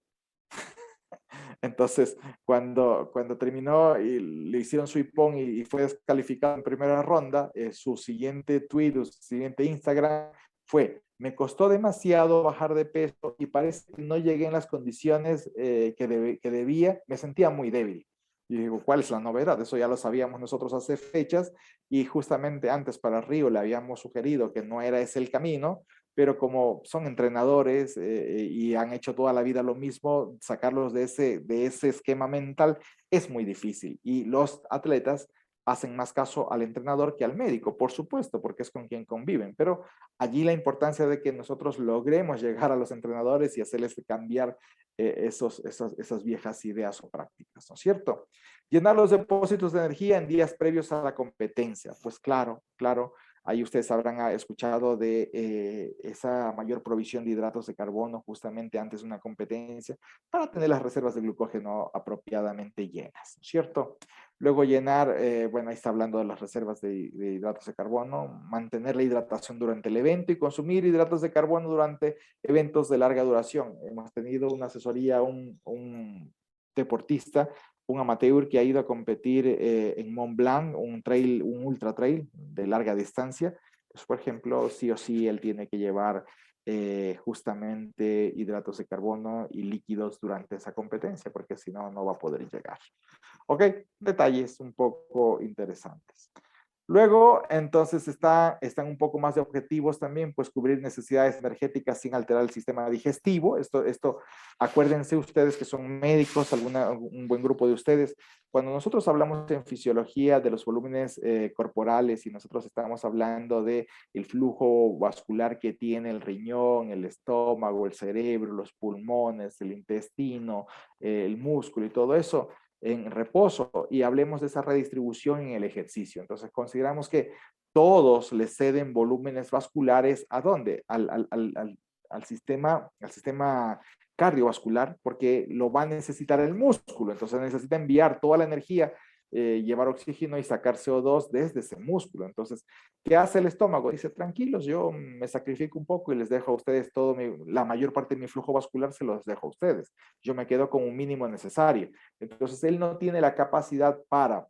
Entonces, cuando terminó y le hicieron su hipón y fue descalificado en primera ronda, su siguiente tweet, su siguiente Instagram fue: me costó demasiado bajar de peso y parece que no llegué en las condiciones que debía, me sentía muy débil. Y digo, ¿cuál es la novedad? Eso ya lo sabíamos nosotros hace fechas y justamente antes para Río le habíamos sugerido que no era ese el camino, pero como son entrenadores y han hecho toda la vida lo mismo, sacarlos de ese esquema mental es muy difícil. Y los atletas hacen más caso al entrenador que al médico, por supuesto, porque es con quien conviven. Pero allí la importancia de que nosotros logremos llegar a los entrenadores y hacerles cambiar esas viejas ideas o prácticas, ¿no es cierto? Llenar los depósitos de energía en días previos a la competencia. Pues claro, claro. Ahí ustedes habrán escuchado de esa mayor provisión de hidratos de carbono justamente antes de una competencia para tener las reservas de glucógeno apropiadamente llenas, ¿cierto? Luego llenar, bueno, ahí está hablando de las reservas de hidratos de carbono, mantener la hidratación durante el evento y consumir hidratos de carbono durante eventos de larga duración. Hemos tenido una asesoría, un deportista, un amateur que ha ido a competir en Mont Blanc, un trail, un ultra trail de larga distancia. Pues, por ejemplo, sí o sí él tiene que llevar justamente hidratos de carbono y líquidos durante esa competencia, porque si no, no va a poder llegar. Ok, detalles un poco interesantes. Luego, entonces, están un poco más de objetivos también, pues cubrir necesidades energéticas sin alterar el sistema digestivo. Esto, acuérdense ustedes que son médicos, un buen grupo de ustedes. Cuando nosotros hablamos en fisiología de los volúmenes corporales y nosotros estamos hablando de el flujo vascular que tiene el riñón, el estómago, el cerebro, los pulmones, el intestino, el músculo y todo eso, en reposo, y hablemos de esa redistribución en el ejercicio. Entonces consideramos que todos le ceden volúmenes vasculares ¿a dónde? Al sistema cardiovascular, porque lo va a necesitar el músculo. Entonces necesita enviar toda la energía, llevar oxígeno y sacar CO2 desde ese músculo. Entonces, ¿qué hace el estómago? Dice, tranquilos, yo me sacrifico un poco y les dejo a ustedes la mayor parte de mi flujo vascular se los dejo a ustedes. Yo me quedo con un mínimo necesario. Entonces, él no tiene la capacidad para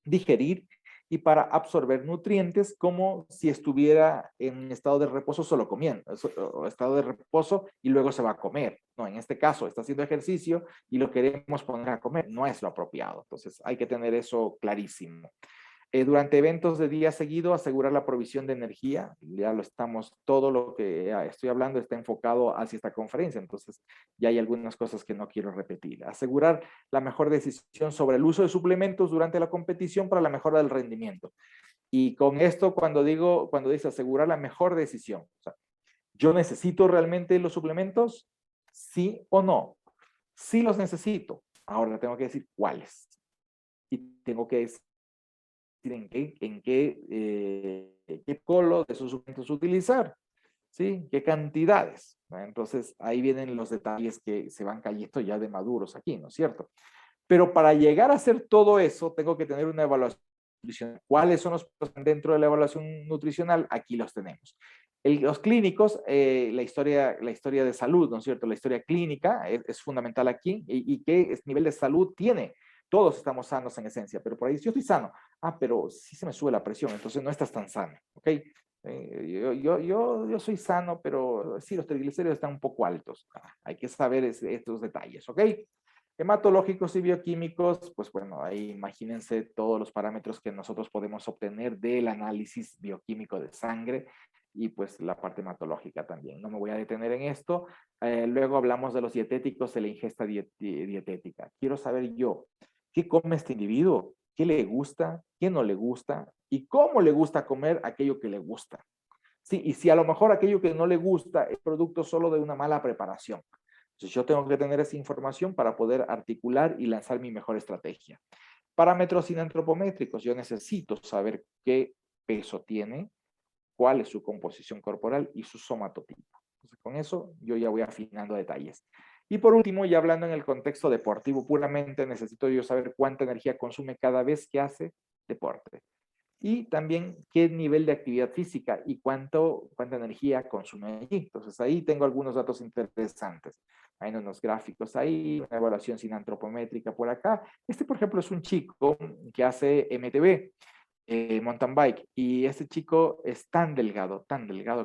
digerir y para absorber nutrientes como si estuviera en estado de reposo solo comiendo, o estado de reposo y luego se va a comer. No, en este caso está haciendo ejercicio y lo queremos poner a comer, no es lo apropiado. Entonces hay que tener eso clarísimo. Durante eventos de día seguido, asegurar la provisión de energía. Ya lo estamos, todo lo que estoy hablando está enfocado hacia esta conferencia, entonces ya hay algunas cosas que no quiero repetir. Asegurar la mejor decisión sobre el uso de suplementos durante la competición para la mejora del rendimiento. Y con esto, cuando dice asegurar la mejor decisión, o sea, ¿yo necesito realmente los suplementos? ¿Sí o no? Sí los necesito. Ahora tengo que decir cuáles. Y tengo que decir qué colo de esos suplementos utilizar, ¿sí? ¿Qué cantidades? ¿No? Entonces, ahí vienen los detalles que se van cayendo ya de maduros aquí, ¿no es cierto? Pero para llegar a hacer todo eso, tengo que tener una evaluación nutricional. ¿Cuáles son los dentro de la evaluación nutricional? Aquí los tenemos. Los clínicos, la historia de salud, ¿no es cierto? La historia clínica es fundamental aquí y qué nivel de salud tiene. Todos estamos sanos en esencia, pero por ahí yo estoy sano. Pero sí se me sube la presión, entonces no estás tan sano, ¿ok? Yo soy sano, pero sí, los triglicéridos están un poco altos. Hay que saber estos detalles, ¿ok? Hematológicos y bioquímicos, pues bueno, ahí imagínense todos los parámetros que nosotros podemos obtener del análisis bioquímico de sangre y pues la parte hematológica también. No me voy a detener en esto. Luego hablamos de los dietéticos, de la ingesta dietética. Quiero saber yo, ¿qué come este individuo? ¿Qué le gusta? ¿Qué no le gusta? ¿Y cómo le gusta comer aquello que le gusta? Sí, y si a lo mejor aquello que no le gusta es producto solo de una mala preparación. Entonces yo tengo que tener esa información para poder articular y lanzar mi mejor estrategia. Parámetros antropométricos. Yo necesito saber qué peso tiene, cuál es su composición corporal y su somatotipo. Entonces, con eso yo ya voy afinando detalles. Y por último, ya hablando en el contexto deportivo puramente, necesito yo saber cuánta energía consume cada vez que hace deporte. Y también qué nivel de actividad física y cuánta energía consume allí. Entonces ahí tengo algunos datos interesantes. Hay unos gráficos ahí, una evaluación sinantropométrica por acá. Este, por ejemplo, es un chico que hace MTB, mountain bike, y este chico es tan delgado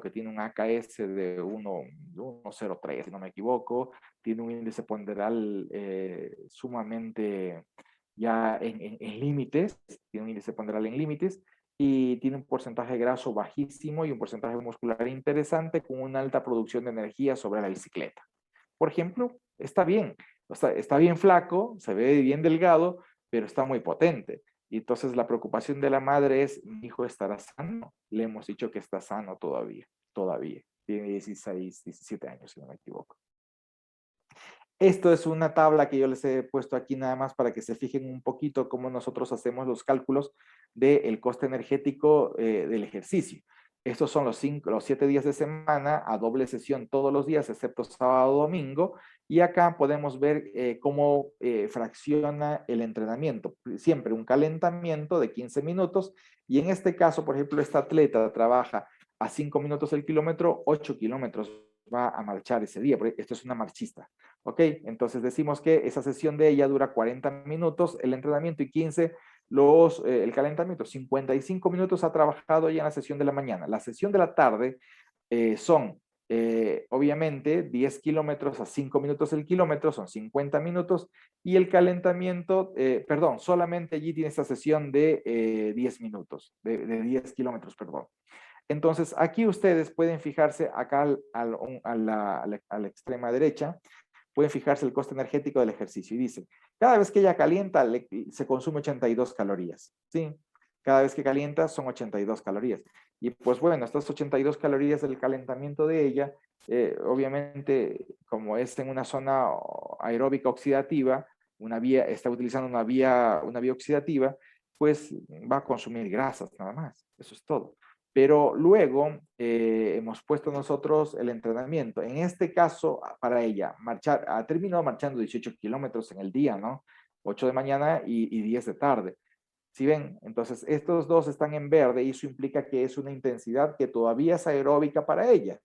que tiene un AKS de 1,03, si no me equivoco, tiene un índice ponderal sumamente ya en límites, tiene un índice ponderal en límites, y tiene un porcentaje graso bajísimo y un porcentaje muscular interesante con una alta producción de energía sobre la bicicleta. Por ejemplo, está bien, o sea, está bien flaco, se ve bien delgado, pero está muy potente. Y entonces la preocupación de la madre es, mi hijo estará sano. Le hemos dicho que está sano todavía. Tiene 16, 17 años, si no me equivoco. Esto es una tabla que yo les he puesto aquí nada más para que se fijen un poquito cómo nosotros hacemos los cálculos del coste energético del ejercicio. Estos son los 7 días de semana a doble sesión todos los días, excepto sábado o domingo. Y acá podemos ver cómo fracciona el entrenamiento. Siempre un calentamiento de 15 minutos. Y en este caso, por ejemplo, esta atleta trabaja a 5 minutos el kilómetro, 8 kilómetros va a marchar ese día, porque esto es una marchista. ¿Ok? Entonces decimos que esa sesión de ella dura 40 minutos, el entrenamiento, y 15 el calentamiento. 55 minutos ha trabajado ya en la sesión de la mañana. La sesión de la tarde son, obviamente, 10 kilómetros a 5 minutos el kilómetro, son 50 minutos, y el calentamiento, perdón, solamente allí tiene esta sesión de 10 minutos, de 10 kilómetros, perdón. Entonces, aquí ustedes pueden fijarse acá a la extrema derecha, pueden fijarse el coste energético del ejercicio y dice, cada vez que ella calienta se consume 82 calorías, ¿sí? Cada vez que calienta son 82 calorías. Y pues bueno, estas 82 calorías del calentamiento de ella, obviamente, como es en una zona aeróbica oxidativa, está utilizando una vía oxidativa, pues va a consumir grasas nada más, eso es todo. Pero luego hemos puesto nosotros el entrenamiento. En este caso, para ella, ha terminado marchando 18 kilómetros en el día, ¿no? 8 de mañana y 10 de tarde. ¿Sí ven? Entonces, estos dos están en verde y eso implica que es una intensidad que todavía es aeróbica para ella.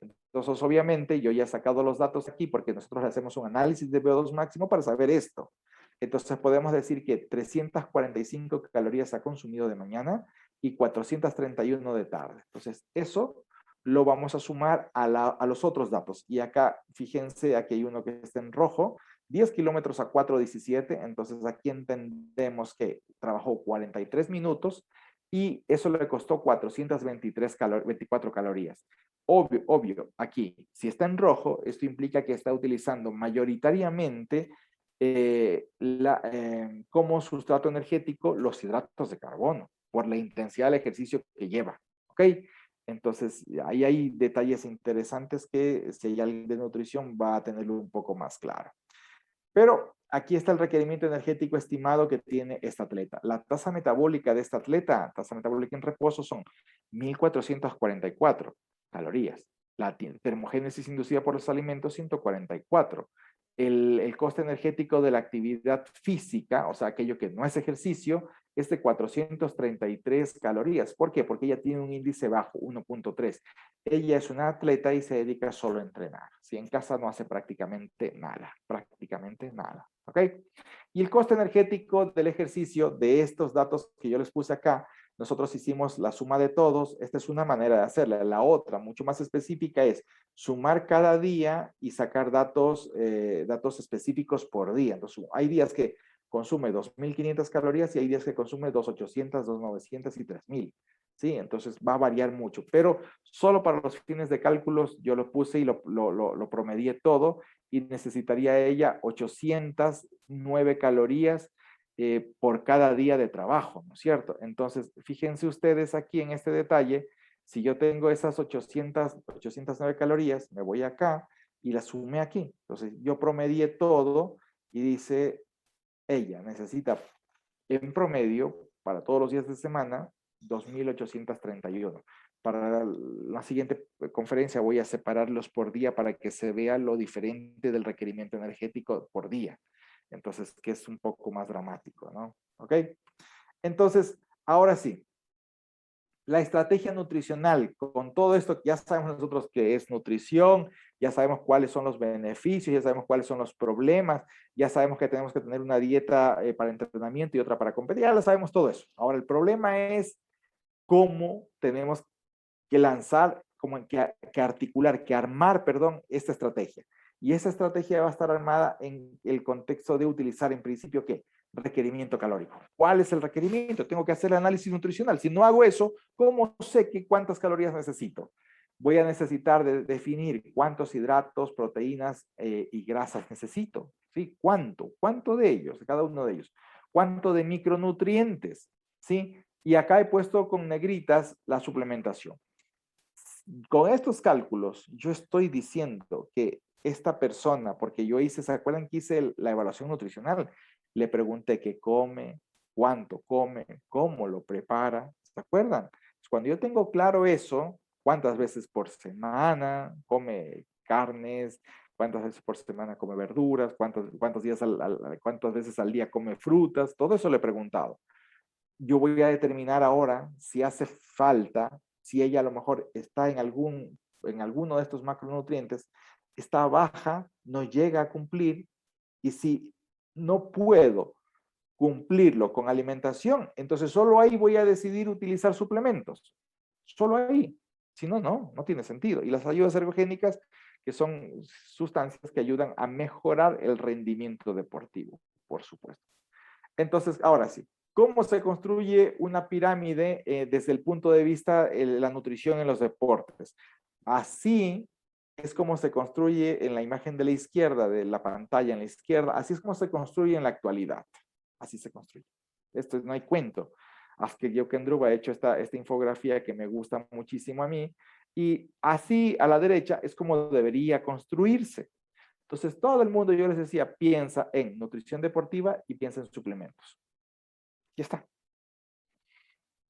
Entonces, obviamente, yo ya he sacado los datos aquí porque nosotros le hacemos un análisis de VO2 máximo para saber esto. Entonces, podemos decir que 345 calorías ha consumido de mañana y 431 de tarde. Entonces, eso lo vamos a sumar a los otros datos. Y acá, fíjense, aquí hay uno que está en rojo, 10 kilómetros a 4:17. Entonces, aquí entendemos que trabajó 43 minutos y eso le costó 424 calorías. Obvio, aquí, si está en rojo, esto implica que está utilizando mayoritariamente como sustrato energético los hidratos de carbono por la intensidad del ejercicio que lleva. ¿Ok? Entonces, ahí hay detalles interesantes que si hay alguien de nutrición va a tenerlo un poco más claro. Pero aquí está el requerimiento energético estimado que tiene esta atleta. La tasa metabólica de esta atleta, tasa metabólica en reposo, son 1444 calorías. La termogénesis inducida por los alimentos, 144. El coste energético de la actividad física, o sea, aquello que no es ejercicio, es de 433 calorías. ¿Por qué? Porque ella tiene un índice bajo, 1.3. Ella es una atleta y se dedica solo a entrenar. Si en casa no hace prácticamente nada. ¿Ok? Y el coste energético del ejercicio de estos datos que yo les puse acá, nosotros hicimos la suma de todos. Esta es una manera de hacerla. La otra, mucho más específica, es sumar cada día y sacar datos específicos por día. Entonces, hay días que consume 2.500 calorías y hay días que consume 2.800, 2.900 y 3.000. ¿Sí? Entonces va a variar mucho, pero solo para los fines de cálculos yo lo puse y lo promedié todo y necesitaría ella 809 calorías por cada día de trabajo, ¿no es cierto? Entonces, fíjense ustedes aquí en este detalle, si yo tengo esas 809 calorías, me voy acá y las sumé aquí. Entonces, yo promedié todo y dice, ella necesita en promedio para todos los días de semana 2.831. para la siguiente conferencia voy a separarlos por día para que se vea lo diferente del requerimiento energético por día. Entonces, que es un poco más dramático, ¿no? ¿Ok? Entonces, ahora sí, la estrategia nutricional, con todo esto ya sabemos nosotros qué es nutrición, ya sabemos cuáles son los beneficios, ya sabemos cuáles son los problemas, ya sabemos que tenemos que tener una dieta para entrenamiento y otra para competir, ya lo sabemos todo eso. Ahora, el problema es cómo tenemos que lanzar, como que articular, que armar, perdón, esta estrategia. Y esa estrategia va a estar armada en el contexto de utilizar en principio, ¿qué? Requerimiento calórico. ¿Cuál es el requerimiento? Tengo que hacer el análisis nutricional. Si no hago eso, ¿cómo sé cuántas calorías necesito? Voy a necesitar definir cuántos hidratos, proteínas y grasas necesito. ¿Sí? ¿Cuánto? ¿Cuánto de ellos? Cada uno de ellos. ¿Cuánto de micronutrientes? ¿Sí? Y acá he puesto con negritas la suplementación. Con estos cálculos, yo estoy diciendo que esta persona, porque yo hice, ¿se acuerdan que hice la evaluación nutricional? Le pregunté qué come, cuánto come, cómo lo prepara, ¿se acuerdan? Cuando yo tengo claro eso, cuántas veces por semana come carnes, cuántas veces por semana come verduras, cuántas veces al día come frutas, todo eso le he preguntado. Yo voy a determinar ahora si hace falta, si ella a lo mejor está en alguno de estos macronutrientes, está baja, no llega a cumplir, y si no puedo cumplirlo con alimentación, entonces solo ahí voy a decidir utilizar suplementos. Solo ahí. Si no, no tiene sentido. Y las ayudas ergogénicas, que son sustancias que ayudan a mejorar el rendimiento deportivo, por supuesto. Entonces, ahora sí, ¿cómo se construye una pirámide desde el punto de vista de la nutrición en los deportes? Así es como se construye en la imagen de la izquierda, de la pantalla en la izquierda, así es como se construye en la actualidad. Así se construye. Esto no hay cuento. Asker Jokendrup ha hecho esta infografía que me gusta muchísimo a mí, y así a la derecha es como debería construirse. Entonces, todo el mundo, yo les decía, piensa en nutrición deportiva y piensa en suplementos. Ya está.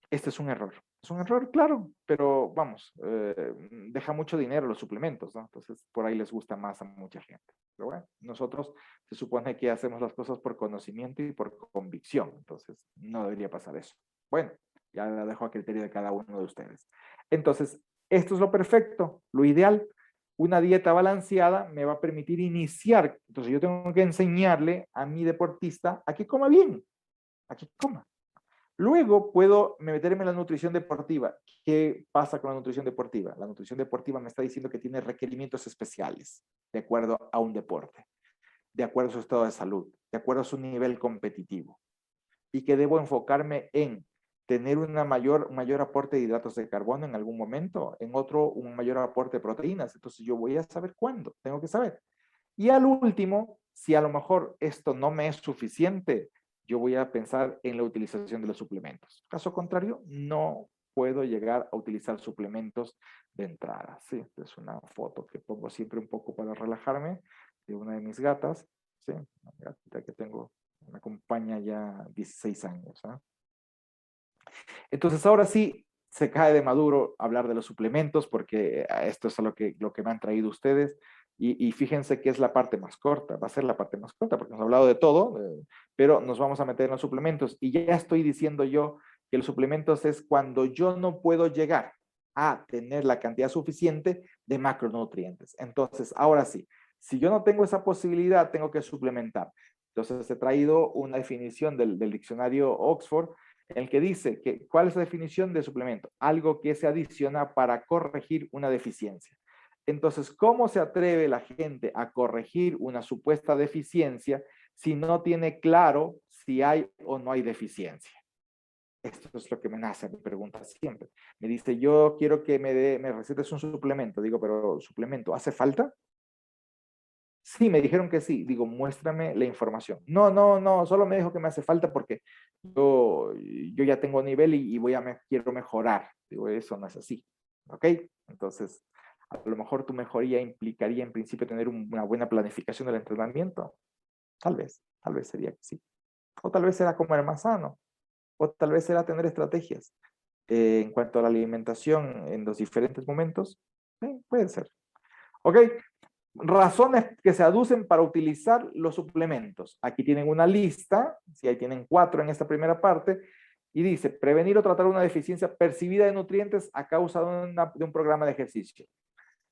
Este es un error. Es un error, claro, pero vamos, deja mucho dinero los suplementos, ¿no? Entonces, por ahí les gusta más a mucha gente. Pero bueno, nosotros se supone que hacemos las cosas por conocimiento y por convicción, entonces no debería pasar eso. Bueno, ya la dejo a criterio de cada uno de ustedes. Entonces, esto es lo perfecto, lo ideal. Una dieta balanceada me va a permitir iniciar. Entonces, yo tengo que enseñarle a mi deportista a que coma bien, a que coma. Luego puedo meterme en la nutrición deportiva. ¿Qué pasa con la nutrición deportiva? La nutrición deportiva me está diciendo que tiene requerimientos especiales de acuerdo a un deporte, de acuerdo a su estado de salud, de acuerdo a su nivel competitivo. Y que debo enfocarme en tener un mayor aporte de hidratos de carbono en algún momento, en otro un mayor aporte de proteínas. Entonces yo voy a saber cuándo, tengo que saber. Y al último, si a lo mejor esto no me es suficiente, yo voy a pensar en la utilización de los suplementos. Caso contrario, no puedo llegar a utilizar suplementos de entrada. Sí, es una foto que pongo siempre un poco para relajarme de una de mis gatas. Sí, una gatita que tengo, me acompaña ya 16 años. ¿Eh? Entonces ahora sí, se cae de maduro hablar de los suplementos porque esto es lo que me han traído ustedes. Y fíjense que es la parte más corta, va a ser la parte más corta porque hemos hablado de todo, pero nos vamos a meter en los suplementos. Y ya estoy diciendo yo que los suplementos es cuando yo no puedo llegar a tener la cantidad suficiente de macronutrientes. Entonces, ahora sí, si yo no tengo esa posibilidad, tengo que suplementar. Entonces, he traído una definición del diccionario Oxford en el que dice que, ¿cuál es la definición de suplemento? Algo que se adiciona para corregir una deficiencia. Entonces, ¿cómo se atreve la gente a corregir una supuesta deficiencia si no tiene claro si hay o no hay deficiencia? Esto es lo que me nace, me pregunta siempre. Me dice, yo quiero que me recetes un suplemento. Digo, pero ¿suplemento hace falta? Sí, me dijeron que sí. Digo, muéstrame la información. No, solo me dijo que me hace falta porque yo ya tengo nivel y quiero mejorar. Digo, eso no es así. ¿Ok? Entonces, a lo mejor tu mejoría implicaría en principio tener una buena planificación del entrenamiento. Tal vez sería que sí. O tal vez será comer más sano. O tal vez será tener estrategias. en cuanto a la alimentación en los diferentes momentos? Sí, puede ser. Ok, razones que se aducen para utilizar los suplementos. Aquí tienen una lista, si ahí tienen 4 en esta primera parte, y dice, prevenir o tratar una deficiencia percibida de nutrientes a causa de un programa de ejercicio.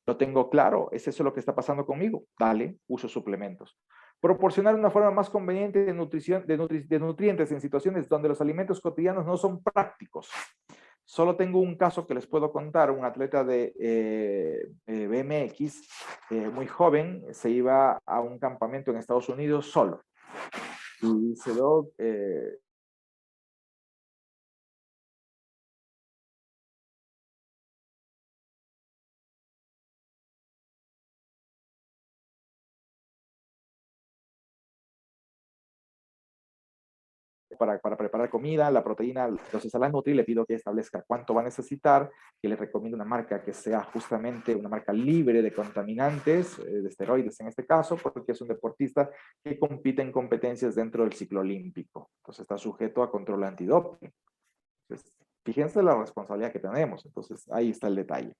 Lo tengo claro, es eso lo que está pasando conmigo. Dale, uso suplementos. Proporcionar una forma más conveniente de nutrientes en situaciones donde los alimentos cotidianos no son prácticos. Solo tengo un caso que les puedo contar. Un atleta de BMX, muy joven, se iba a un campamento en Estados Unidos solo. Y se dio para preparar comida, la proteína. Entonces a la Nutri le pido que establezca cuánto va a necesitar, que le recomiendo una marca que sea justamente una marca libre de contaminantes, de esteroides en este caso, porque es un deportista que compite en competencias dentro del ciclo olímpico. Entonces está sujeto a control antidoping. Entonces, fíjense la responsabilidad que tenemos. Entonces ahí está el detalle.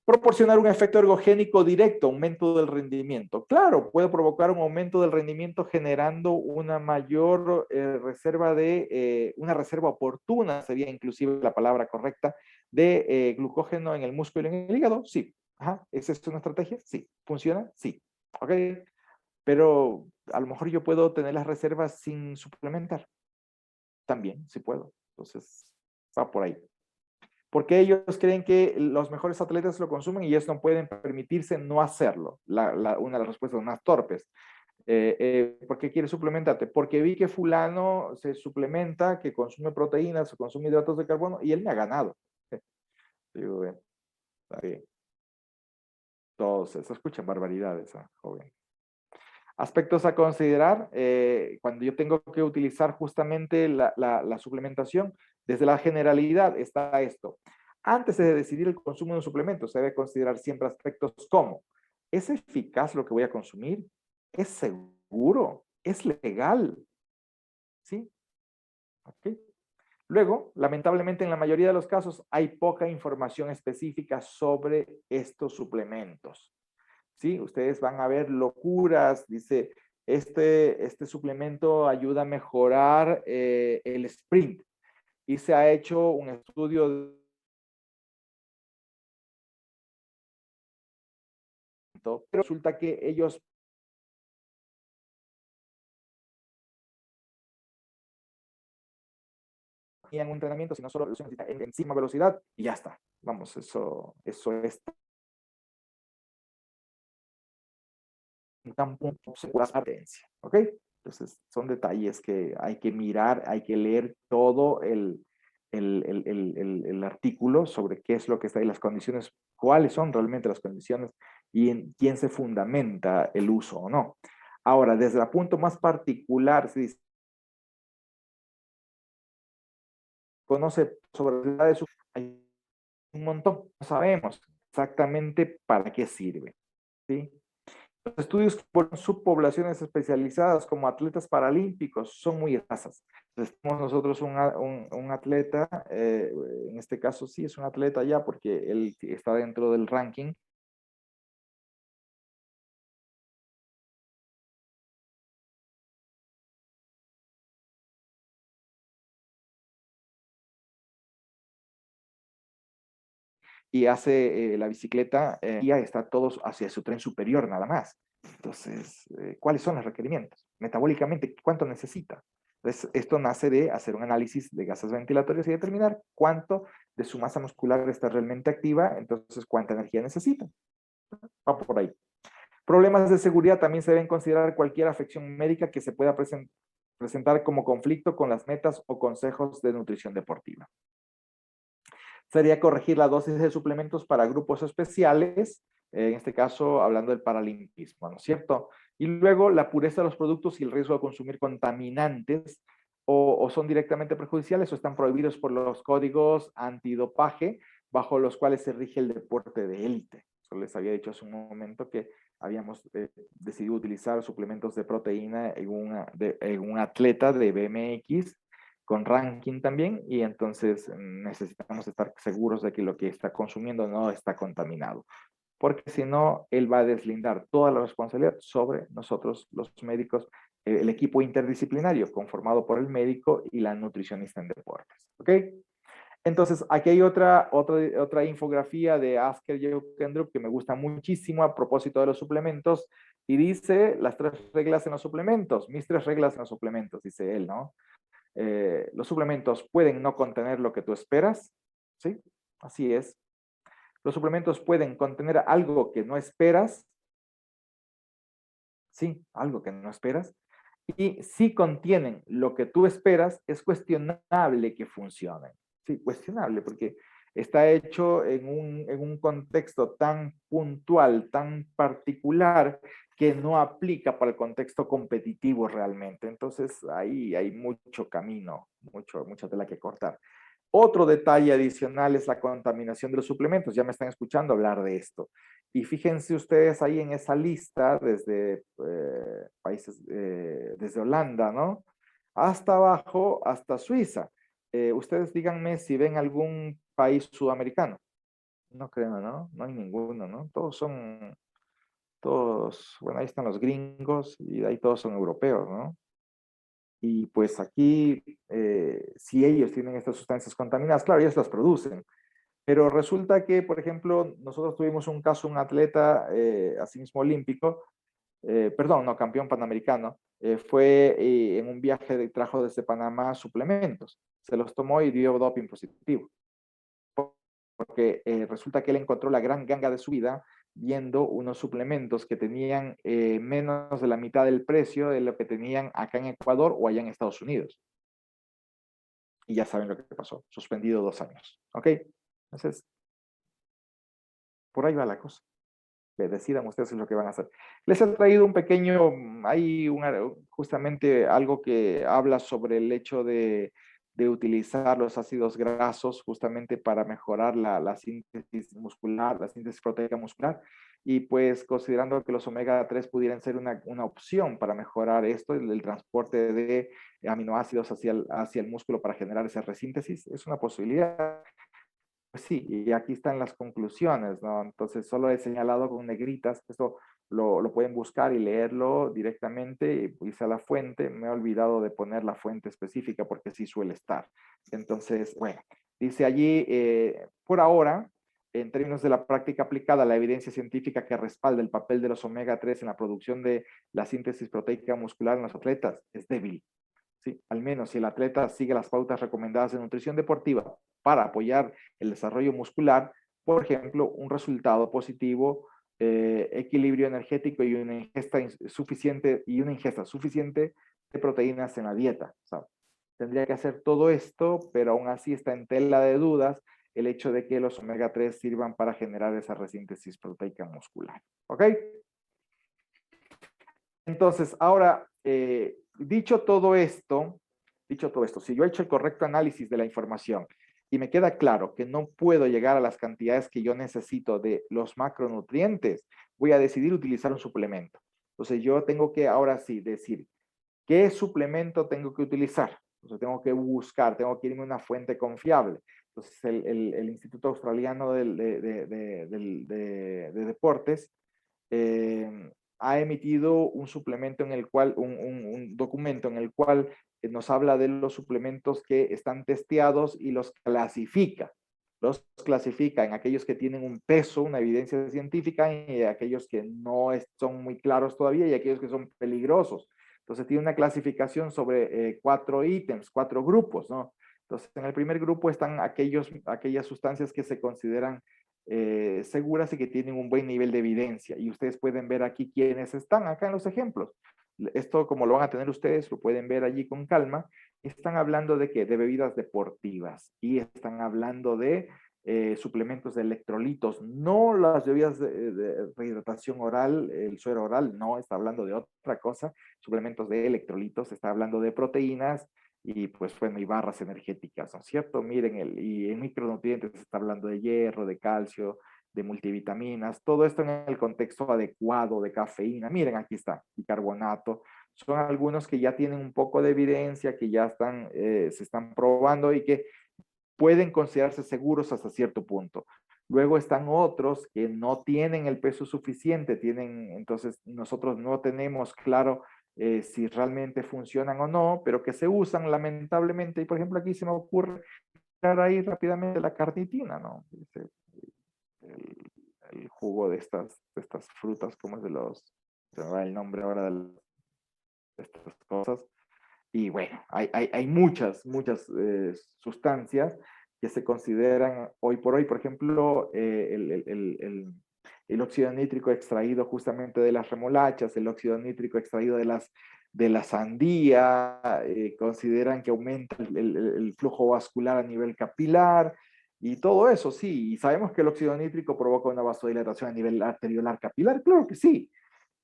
Proporcionar un efecto ergogénico directo, aumento del rendimiento. Claro, puede provocar un aumento del rendimiento generando una mayor una reserva oportuna, sería inclusive la palabra correcta, de glucógeno en el músculo y en el hígado. Sí. Ajá. ¿Esa es una estrategia? Sí. ¿Funciona? Sí. Ok. Pero a lo mejor yo puedo tener las reservas sin suplementar. También, sí puedo. Entonces, va por ahí. Porque ellos creen que los mejores atletas lo consumen y ellos no pueden permitirse no hacerlo. Una de las respuestas más torpes. ¿Por qué quieres suplementarte? Porque vi que fulano se suplementa, que consume proteínas o consume hidratos de carbono y él me ha ganado. Digo, está bien. Entonces, se escuchan barbaridades, joven. Aspectos a considerar cuando yo tengo que utilizar justamente la suplementación. Desde la generalidad está esto. Antes de decidir el consumo de un suplemento, se debe considerar siempre aspectos como, ¿es eficaz lo que voy a consumir? ¿Es seguro? ¿Es legal? ¿Sí? ¿Okay? Luego, lamentablemente en la mayoría de los casos hay poca información específica sobre estos suplementos. ¿Sí? Ustedes van a ver locuras, dice, este suplemento ayuda a mejorar el sprint. Y se ha hecho un estudio, pero resulta que ellos tenían un entrenamiento, sino solo encima velocidad y ya está. Vamos, eso es tan punto segura adherencia, ¿ok? Entonces, son detalles que hay que mirar, hay que leer todo el artículo sobre qué es lo que está ahí, las condiciones, cuáles son realmente las condiciones y en quién se fundamenta el uso o no. Ahora, desde el punto más particular, se dice, conoce sobre la de su... Hay un montón, no sabemos exactamente para qué sirve, ¿sí? Los estudios por subpoblaciones especializadas como atletas paralímpicos son muy escasas. Entonces, tenemos nosotros un atleta, en este caso sí es un atleta ya porque él está dentro del ranking. Y hace la bicicleta, ya está todos hacia su tren superior nada más. Entonces, ¿cuáles son los requerimientos? Metabólicamente, ¿cuánto necesita? Entonces, esto nace de hacer un análisis de gases ventilatorios y determinar cuánto de su masa muscular está realmente activa, entonces cuánta energía necesita. Va por ahí. Problemas de seguridad también se deben considerar cualquier afección médica que se pueda presentar como conflicto con las metas o consejos de nutrición deportiva. Sería corregir la dosis de suplementos para grupos especiales, en este caso hablando del paralimpismo, ¿no es cierto? Y luego la pureza de los productos y el riesgo de consumir contaminantes o son directamente perjudiciales o están prohibidos por los códigos antidopaje bajo los cuales se rige el deporte de élite. Eso les había dicho hace un momento que habíamos decidido utilizar suplementos de proteína en un atleta de BMX con ranking también, y entonces necesitamos estar seguros de que lo que está consumiendo no está contaminado, porque si no, él va a deslindar toda la responsabilidad sobre nosotros, los médicos, el equipo interdisciplinario conformado por el médico y la nutricionista en deportes. ¿Ok? Entonces, aquí hay otra infografía de Asker Jeukendrup que me gusta muchísimo a propósito de los suplementos, y dice las 3 reglas en los suplementos, mis 3 reglas en los suplementos, dice él, ¿no? Los suplementos pueden no contener lo que tú esperas, ¿sí? Así es. Los suplementos pueden contener algo que no esperas, sí, algo que no esperas. Y si contienen lo que tú esperas, es cuestionable que funcionen. Sí, cuestionable, porque está hecho en un contexto tan puntual, tan particular, que no aplica para el contexto competitivo realmente. Entonces, ahí hay mucho camino, mucha tela que cortar. Otro detalle adicional es la contaminación de los suplementos. Ya me están escuchando hablar de esto. Y fíjense ustedes ahí en esa lista, desde países, desde Holanda, ¿no? Hasta abajo, hasta Suiza. Ustedes díganme si ven algún país sudamericano. No creo, ¿no? No hay ninguno, ¿no? Bueno, ahí están los gringos y ahí todos son europeos, ¿no? Y pues aquí, si ellos tienen estas sustancias contaminadas, claro, ellos las producen. Pero resulta que, por ejemplo, nosotros tuvimos un caso, un atleta, asimismo olímpico, perdón, no, campeón panamericano, fue en un viaje trajo desde Panamá suplementos, se los tomó y dio doping positivo, porque resulta que él encontró la gran ganga de su vida viendo unos suplementos que tenían menos de la mitad del precio de lo que tenían acá en Ecuador o allá en Estados Unidos. Y ya saben lo que pasó, suspendido 2 años, ¿ok? Entonces, por ahí va la cosa. Decidan ustedes lo que van a hacer. Les he traído un pequeño, hay justamente algo que habla sobre el hecho de utilizar los ácidos grasos justamente para mejorar la síntesis muscular, la síntesis proteica muscular, y pues considerando que los omega 3 pudieran ser una opción para mejorar esto, el transporte de aminoácidos hacia el músculo para generar esa resíntesis, es una posibilidad. Pues sí, y aquí están las conclusiones, ¿no? Entonces solo he señalado con negritas, esto lo pueden buscar y leerlo directamente y irse a la fuente. Me he olvidado de poner la fuente específica porque sí suele estar. Entonces, bueno, dice allí, por ahora, en términos de la práctica aplicada, la evidencia científica que respalda el papel de los omega 3 en la producción de la síntesis proteica muscular en los atletas es débil. ¿Sí? Al menos si el atleta sigue las pautas recomendadas de nutrición deportiva para apoyar el desarrollo muscular, por ejemplo, un resultado positivo, equilibrio energético y una ingesta suficiente de proteínas en la dieta. O sea, tendría que hacer todo esto, pero aún así está en tela de dudas el hecho de que los omega 3 sirvan para generar esa resíntesis proteica muscular. ¿Ok? Entonces, ahora, dicho todo esto, si yo he hecho el correcto análisis de la información y me queda claro que no puedo llegar a las cantidades que yo necesito de los macronutrientes, voy a decidir utilizar un suplemento. Entonces, yo tengo que ahora sí decir qué suplemento tengo que utilizar. Entonces, tengo que buscar, tengo que irme a una fuente confiable. Entonces, el Instituto Australiano de Deportes ha emitido un suplemento en el cual, un documento en el cual nos habla de los suplementos que están testeados y los clasifica. Los clasifica en aquellos que tienen un peso, una evidencia científica, y aquellos que no son muy claros todavía y aquellos que son peligrosos. Entonces tiene una clasificación sobre 4 ítems, 4 grupos, ¿no? Entonces en el primer grupo están aquellas sustancias que se consideran seguras y que tienen un buen nivel de evidencia. Y ustedes pueden ver aquí quiénes están acá en los ejemplos. Esto, como lo van a tener ustedes, lo pueden ver allí con calma. Están hablando de qué? De bebidas deportivas y están hablando de suplementos de electrolitos, no las bebidas de rehidratación oral, el suero oral, no, está hablando de otra cosa, suplementos de electrolitos, está hablando de proteínas, y pues bueno, y barras energéticas, ¿no es cierto? Miren, y en micronutrientes se está hablando de hierro, de calcio, de multivitaminas, todo esto en el contexto adecuado de cafeína. Miren, aquí está, bicarbonato, son algunos que ya tienen un poco de evidencia, que ya están, se están probando y que pueden considerarse seguros hasta cierto punto. Luego están otros que no tienen el peso suficiente, entonces nosotros no tenemos claro si realmente funcionan o no, pero que se usan lamentablemente. Y por ejemplo aquí se me ocurre ahí rápidamente la carnitina, ¿no? El, el jugo de estas frutas, como es se me va el nombre ahora de estas cosas. Y bueno, hay muchas, muchas sustancias que se consideran hoy por hoy, por ejemplo, el óxido nítrico extraído justamente de las remolachas, el óxido nítrico extraído de la sandía, consideran que aumenta el flujo vascular a nivel capilar y todo eso, sí. Y sabemos que el óxido nítrico provoca una vasodilatación a nivel arteriolar capilar, claro que sí,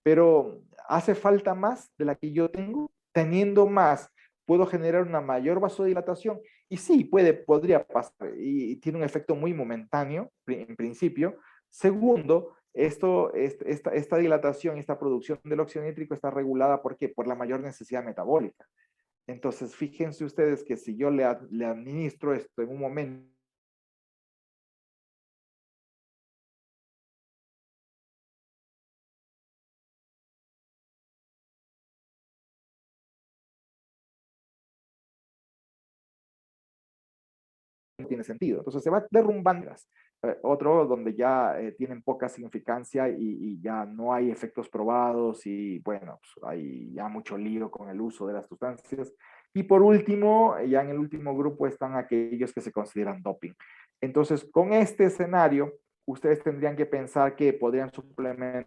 pero hace falta más de la que yo tengo. Teniendo más, puedo generar una mayor vasodilatación y sí, podría pasar y tiene un efecto muy momentáneo en principio. Segundo, esta dilatación, esta producción del óxido nítrico está regulada ¿por qué? Por la mayor necesidad metabólica. Entonces, fíjense ustedes que si yo le administro esto en un momento no tiene sentido. Entonces se va derrumbando. Otro donde ya tienen poca significancia y ya no hay efectos probados y bueno, pues hay ya mucho lío con el uso de las sustancias. Y por último, ya en el último grupo están aquellos que se consideran doping. Entonces, con este escenario, ustedes tendrían que pensar que podrían suplementar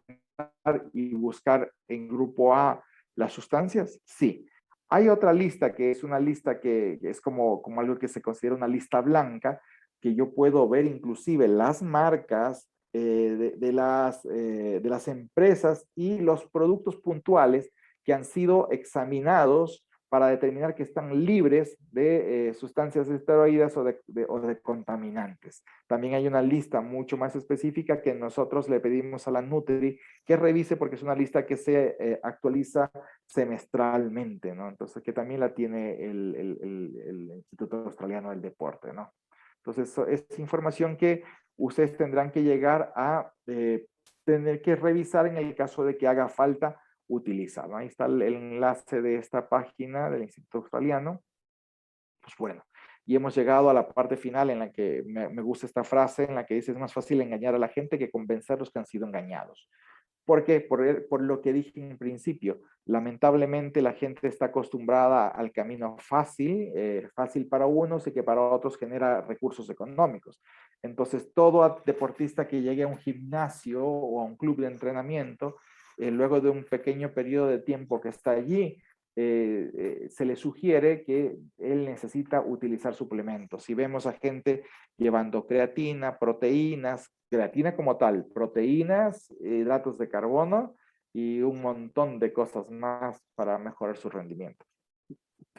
y buscar en grupo A las sustancias. Sí, hay otra lista que es una lista que es como algo que se considera una lista blanca, que yo puedo ver inclusive las marcas de las empresas y los productos puntuales que han sido examinados para determinar que están libres de sustancias esteroides o de contaminantes. También hay una lista mucho más específica que nosotros le pedimos a la Nutri que revise porque es una lista que se actualiza semestralmente, ¿no? Entonces, que también la tiene el Instituto Australiano del Deporte, ¿no? Entonces, es información que ustedes tendrán que llegar a tener que revisar en el caso de que haga falta utilizar, ¿no? Ahí está el enlace de esta página del Instituto Australiano. Pues bueno, y hemos llegado a la parte final en la que me gusta esta frase en la que dice es más fácil engañar a la gente que convencerlos que han sido engañados. ¿Por qué? Por lo que dije en principio. Lamentablemente la gente está acostumbrada al camino fácil, fácil para unos y que para otros genera recursos económicos. Entonces, todo deportista que llegue a un gimnasio o a un club de entrenamiento, luego de un pequeño periodo de tiempo que está allí, se le sugiere que él necesita utilizar suplementos. Si vemos a gente llevando creatina, proteínas, creatina como tal, proteínas, hidratos de carbono y un montón de cosas más para mejorar su rendimiento.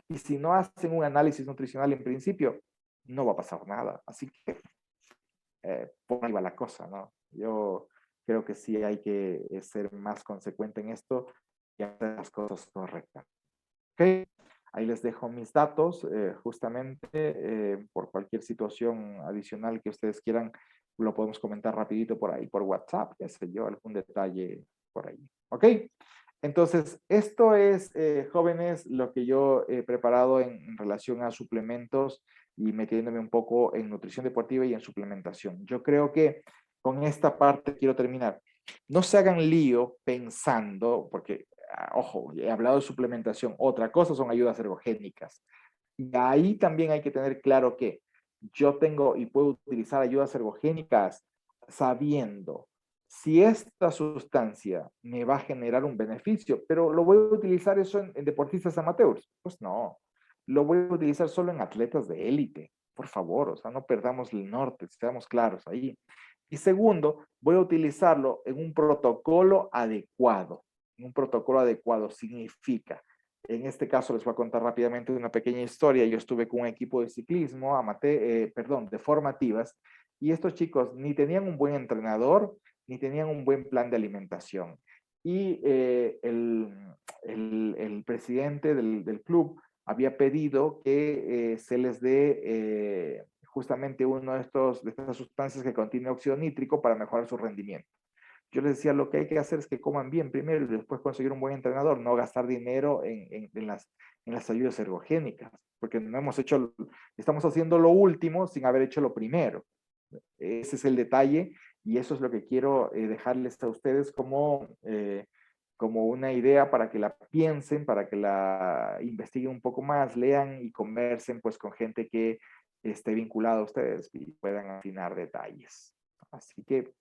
Y si no hacen un análisis nutricional en principio, no va a pasar nada. Así que por ahí va la cosa, ¿no? Yo creo que sí hay que ser más consecuente en esto y hacer las cosas correctas. ¿Ok? Ahí les dejo mis datos, justamente por cualquier situación adicional que ustedes quieran, lo podemos comentar rapidito por ahí, por WhatsApp, qué sé yo, algún detalle por ahí. ¿Ok? Entonces, esto es, jóvenes, lo que yo he preparado en relación a suplementos y metiéndome un poco en nutrición deportiva y en suplementación. Yo creo que con esta parte quiero terminar. No se hagan lío pensando, porque ojo, he hablado de suplementación, otra cosa son ayudas ergogénicas. Y ahí también hay que tener claro que yo tengo y puedo utilizar ayudas ergogénicas sabiendo si esta sustancia me va a generar un beneficio, pero lo voy a utilizar eso en deportistas amateurs. Pues no, lo voy a utilizar solo en atletas de élite. Por favor, o sea, no perdamos el norte, seamos claros ahí. Y segundo, voy a utilizarlo en un protocolo adecuado. Un protocolo adecuado significa, en este caso les voy a contar rápidamente una pequeña historia. Yo estuve con un equipo de ciclismo, de formativas, y estos chicos ni tenían un buen entrenador, ni tenían un buen plan de alimentación. y el presidente del club había pedido que se les dé justamente uno de estas sustancias que contiene óxido nítrico para mejorar su rendimiento. Yo les decía, lo que hay que hacer es que coman bien primero y después conseguir un buen entrenador, no gastar dinero en las ayudas ergogénicas, porque no hemos hecho, estamos haciendo lo último sin haber hecho lo primero. Ese es el detalle y eso es lo que quiero dejarles a ustedes como una idea para que la piensen, para que la investiguen un poco más, lean y conversen pues con gente que esté vinculada a ustedes y puedan afinar detalles. Así que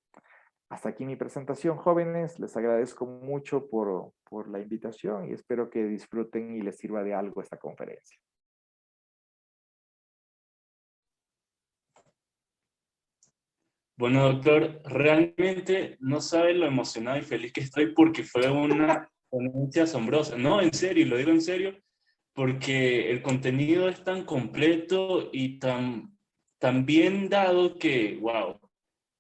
hasta aquí mi presentación, jóvenes. Les agradezco mucho por la invitación y espero que disfruten y les sirva de algo esta conferencia. Bueno, doctor, realmente no sabe lo emocionado y feliz que estoy porque fue una ponencia asombrosa. No, en serio, lo digo en serio, porque el contenido es tan completo y tan bien dado que, wow,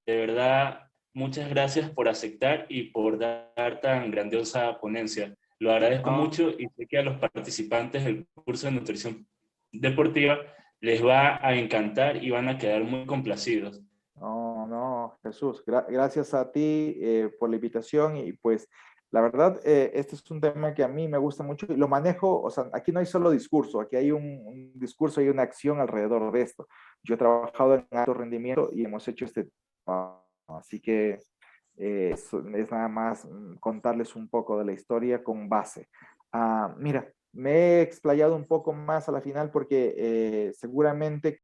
de verdad, muchas gracias por aceptar y por dar tan grandiosa ponencia. Lo agradezco Ah, mucho y sé que a los participantes del curso de nutrición deportiva les va a encantar y van a quedar muy complacidos. no, no, Jesús, gracias a ti por la invitación y pues la verdad, este es un tema que a mí me gusta mucho y lo manejo, o sea, aquí no hay solo discurso, aquí hay un discurso y una acción alrededor de esto. Yo he trabajado en alto rendimiento y hemos hecho este, así que es nada más contarles un poco de la historia con base. Mira, me he explayado un poco más a la final porque seguramente